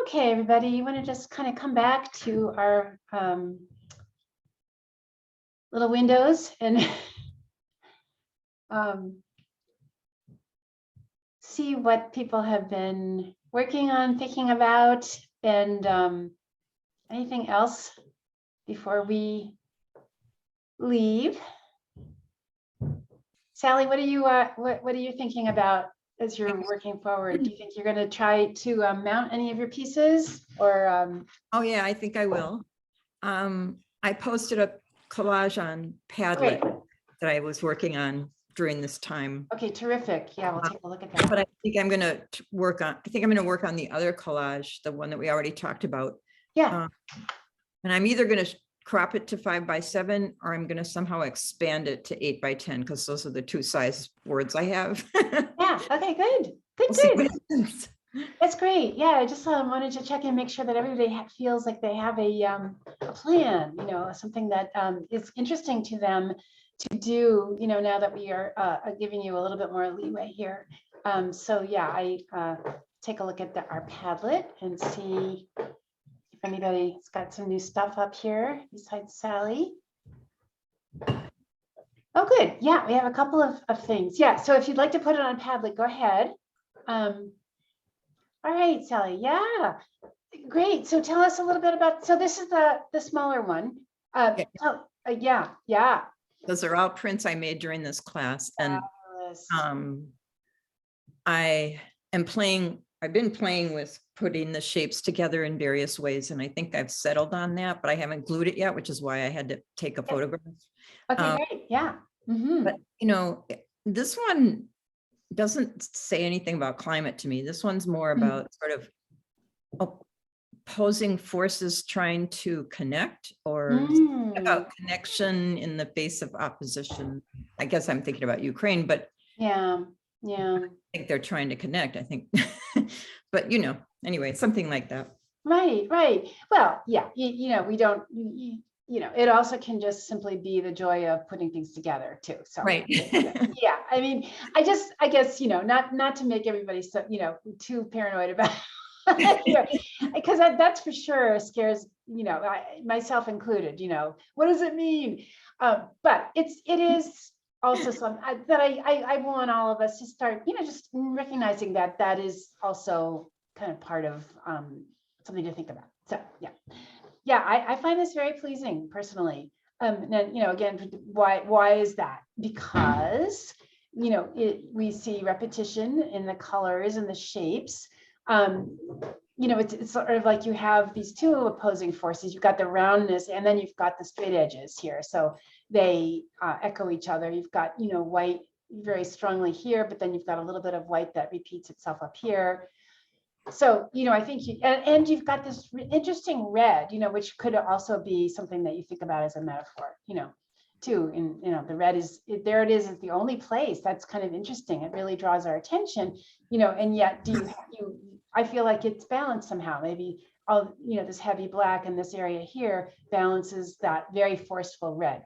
Okay, everybody, you want to just kind of come back to our little windows and see what people have been working on, thinking about, and anything else before we leave. Sally, what are you what are you thinking about as you're working forward? Do you think you're going to try to mount any of your pieces, or Oh, yeah, I think I will. I posted a collage on Padlet great? that I was working on during this time. Okay, terrific. Yeah, we'll take a look at that. But I think I'm gonna work on the other collage, the one that we already talked about. Yeah, And I'm either gonna crop it to 5x7 or I'm gonna somehow expand it to 8x10 because those are the two size words I have. yeah. Okay, good. Good, We'll see good. what happens. That's great. Yeah, I just wanted to check and make sure that everybody feels like they have a plan, something that is interesting to them to do, now that we are giving you a little bit more leeway here. So yeah, I take a look at our Padlet and see if anybody's got some new stuff up here besides Sally. Oh, good. Yeah, we have a couple of things. Yeah, so if you'd like to put it on Padlet, go ahead. All right, Sally. Yeah, great. So tell us a little bit about. So this is the smaller one. Yeah. Those are all prints I made during this class, and Fabulous. I've been playing with putting the shapes together in various ways, and I think I've settled on that, but I haven't glued it yet, which is why I had to take a photograph. Okay, great. Yeah. Mhm. But this one doesn't say anything about climate to me. This one's more about sort of opposing forces trying to connect, or about connection in the face of opposition. I guess I'm thinking about Ukraine, but Yeah. I think they're trying to connect, I think. But anyway, something like that. Right. Well, yeah, we don't, it also can just simply be the joy of putting things together too. So, Right. Yeah, I mean, I guess, not to make everybody so, too paranoid about, because that's for sure scares, myself included, what does it mean? But it is also something that I want all of us to start, just recognizing that is also kind of part of something to think about. So yeah, I find this very pleasing personally. And then, again, why is that? Because we see repetition in the colors and the shapes. It's sort of like you have these two opposing forces. You've got the roundness, and then you've got the straight edges here. So they echo each other. You've got, white very strongly here, but then you've got a little bit of white that repeats itself up here. So, I think and you've got this interesting red, which could also be something that you think about as a metaphor, too. And, the red is there. It is the only place. That's kind of interesting. It really draws our attention, and yet I feel like it's balanced somehow. Maybe all, this heavy black in this area here balances that very forceful red.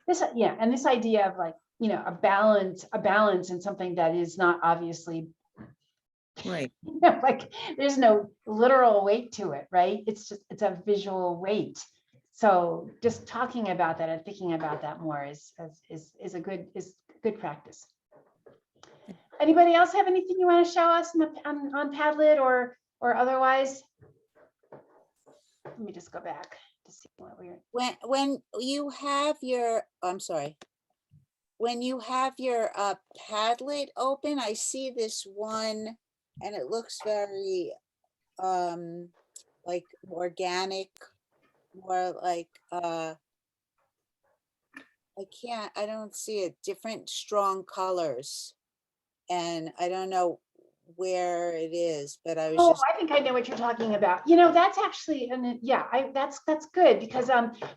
And this idea of like, a balance in something that is not obviously Right. like there's no literal weight to it, right? It's a visual weight. So just talking about that and thinking about that more is a good practice. Anybody else have anything you want to show us on Padlet or otherwise? Let me just go back to see what we're. When you have your, I'm sorry. When you have your Padlet open, I see this one, and it looks very like organic, more like I don't see it, different strong colors. And I don't know where it is, but I was just. I think I know what you're talking about. That's actually, and yeah, that's good because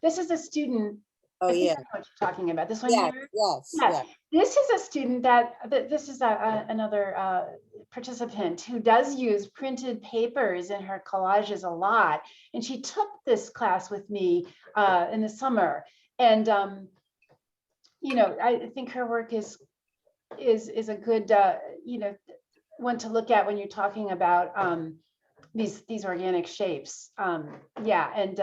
this is a student. Oh, I think yeah. I know what you're talking about. This one Yes, here? yes, Yeah. yes. This is a student this is another participant who does use printed papers in her collages a lot. And she took this class with me in the summer. And, I think her work is a good, one to look at when you're talking about these organic shapes. Yeah, and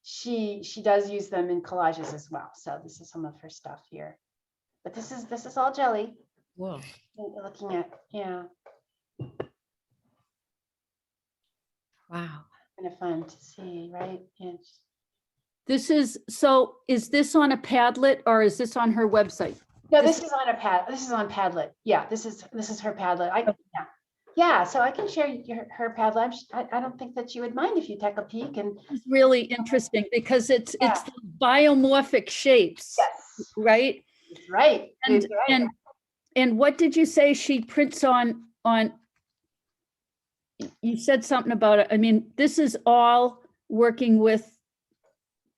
she does use them in collages as well. So this is some of her stuff here. But this is all jelly. Whoa. You're looking at, yeah, Wow. kind of fun to see, right? And This is, so is this on a Padlet or is this on her website? no, this is on a pad. This is on Padlet. Yeah, this is her Padlet. Yeah. So I can share her Padlet. I don't think that you would mind if you take a peek and It's really interesting because it's Yeah. biomorphic shapes, yes, right? it's right. And, it's right. and what did you say she prints on, you said something about it. I mean, this is all working with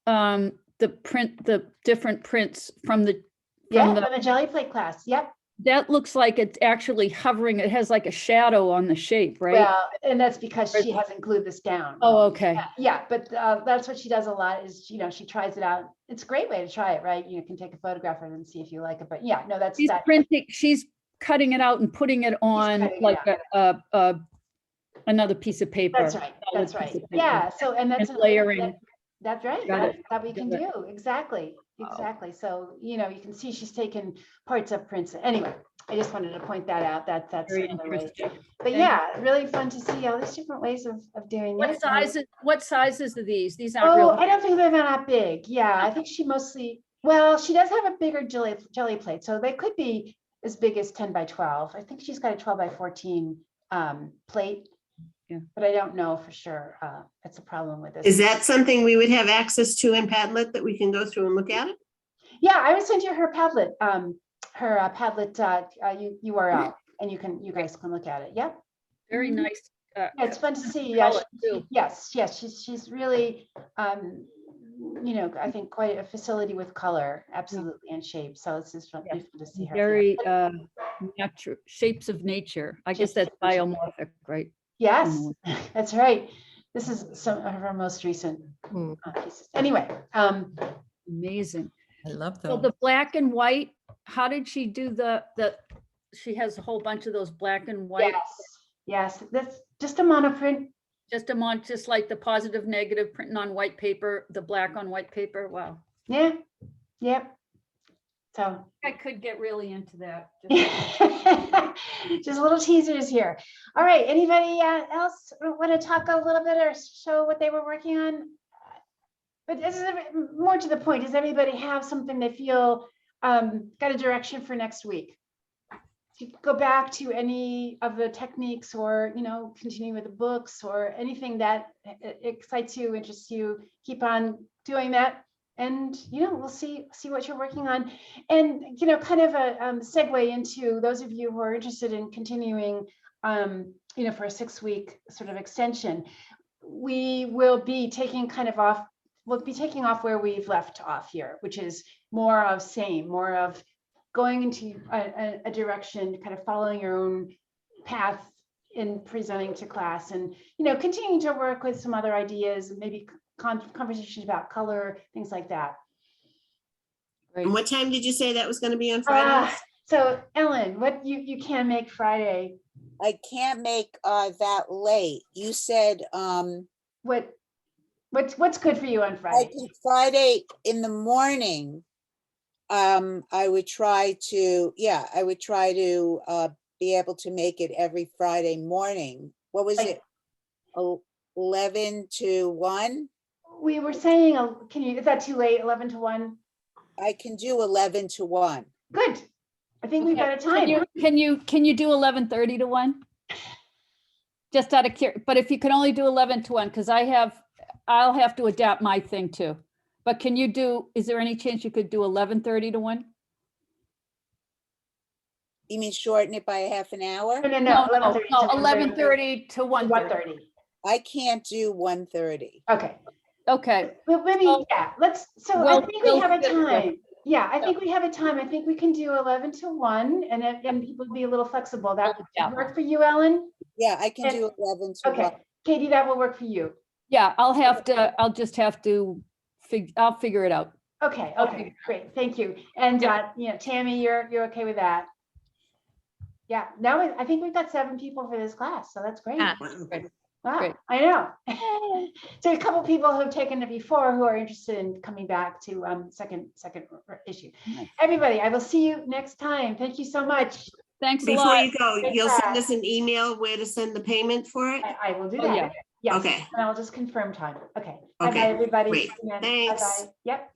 the different prints from the, Yeah, the- from the jelly plate class. Yep. that looks like it's actually hovering. It has like a shadow on the shape, right? Well, and that's because she hasn't glued this down. Oh, okay. Yeah, but that's what she does a lot is, she tries it out. It's a great way to try it, right? You can take a photograph of it and see if you like it. But yeah, no, that's She's that. printing, she's cutting it out and putting it on cutting it like another piece of paper. That's right. solid That's piece right. of paper. Yeah. So, and that's And layering. That's right. Got it. That we can Got it. do. Exactly. Exactly. So, you can see she's taken parts of prints. Anyway, I just wanted to point that out. That's Very another way. interesting. But yeah, really fun to see all these different ways of doing What it. sizes are these? These aren't Oh, real. I don't think they're that big. Yeah, I think she mostly, well, she does have a bigger jelly plate, so they could be as big as 10 by 12. I think she's got a 12 by 14 plate. Yeah. But I don't know for sure. That's a problem with this. Is that something we would have access to in Padlet that we can go through and look at it? Yeah, I would send you her Padlet, URL, and you guys can look at it. Yep. Very Mhm. nice. Yeah, it's fun to see. Yeah, color, too. yes, she's really, I think quite a facility with color, absolutely, and shape. So it's just fun Yeah. to see her. Very natural, shapes of nature. I guess Shapes that's of nature. biomorphic, right? Yes, that's right. This is some of her most recent Hmm. pieces. Anyway, Amazing. I love So them. the black and white, how did she do she has a whole bunch of those black and white, yes, that's just a monoprint. just like the positive, negative printing on white paper, the black on white paper. Wow. Yeah, yep. So I could get really into that. just little teasers here. All right, anybody else want to talk a little bit or show what they were working on? But this is more to the point. Does everybody have something they feel got a direction for next week? To go back to any of the techniques or, continue with the books or anything that excites you, interests you, keep on doing that. And, we'll see what you're working on. And, kind of a segue into those of you who are interested in continuing, for a 6-week sort of extension. We will be taking we'll be taking off where we've left off here, which is more of going into a direction, kind of following your own path in presenting to class and, continuing to work with some other ideas, maybe conversations about color, things like that. And what time did you say that was going to be on Friday? So Ellen, what you can make Friday? I can't make that late. You said What's good for you on I Friday? think Friday in the morning. I would try to be able to make it every Friday morning. What was Like- it? 11 to 1? We were saying, is that too late? 11 to 1? I can do 11 to 1. Good. I think we've got a time. Can you do 11:30 to 1? Just out of but if you can only do 11 to 1, because I'll have to adapt my thing too. But is there any chance you could do 11:30 to 1? You mean shorten it by a half an hour? No, No, 11:30 to 11:30 to 1:30. 1:30. I can't do 1:30. Okay. Okay, But maybe, So- yeah, so I Well, think we we'll have a fit it in. time. Yeah, I think we have a time. I think we can do 11 to 1 and people be a little flexible. That Yeah. would work for you, Ellen? Yeah, I can And- do 11 to 1. Okay. Katie, that will work for you. yeah, I'll just have to I'll figure it out. Okay, Okay. okay, great. Thank you. And, Tammy, you're okay with that? Yeah, now I think we've got 7 people for this class, so that's great. Yeah. Wow. Wow, Great. I know. So a couple people who have taken it before who are interested in coming back to second issue. Everybody, I will see you next time. Thank you so much. Thanks a Before lot. you go, Take you'll care. send us an email where to send the payment for it? I will do Oh, that. yeah. Yes. Okay. And I'll just confirm time. Okay. Bye-bye, Okay, everybody. great. See you then. Thanks. Bye-bye. Yep.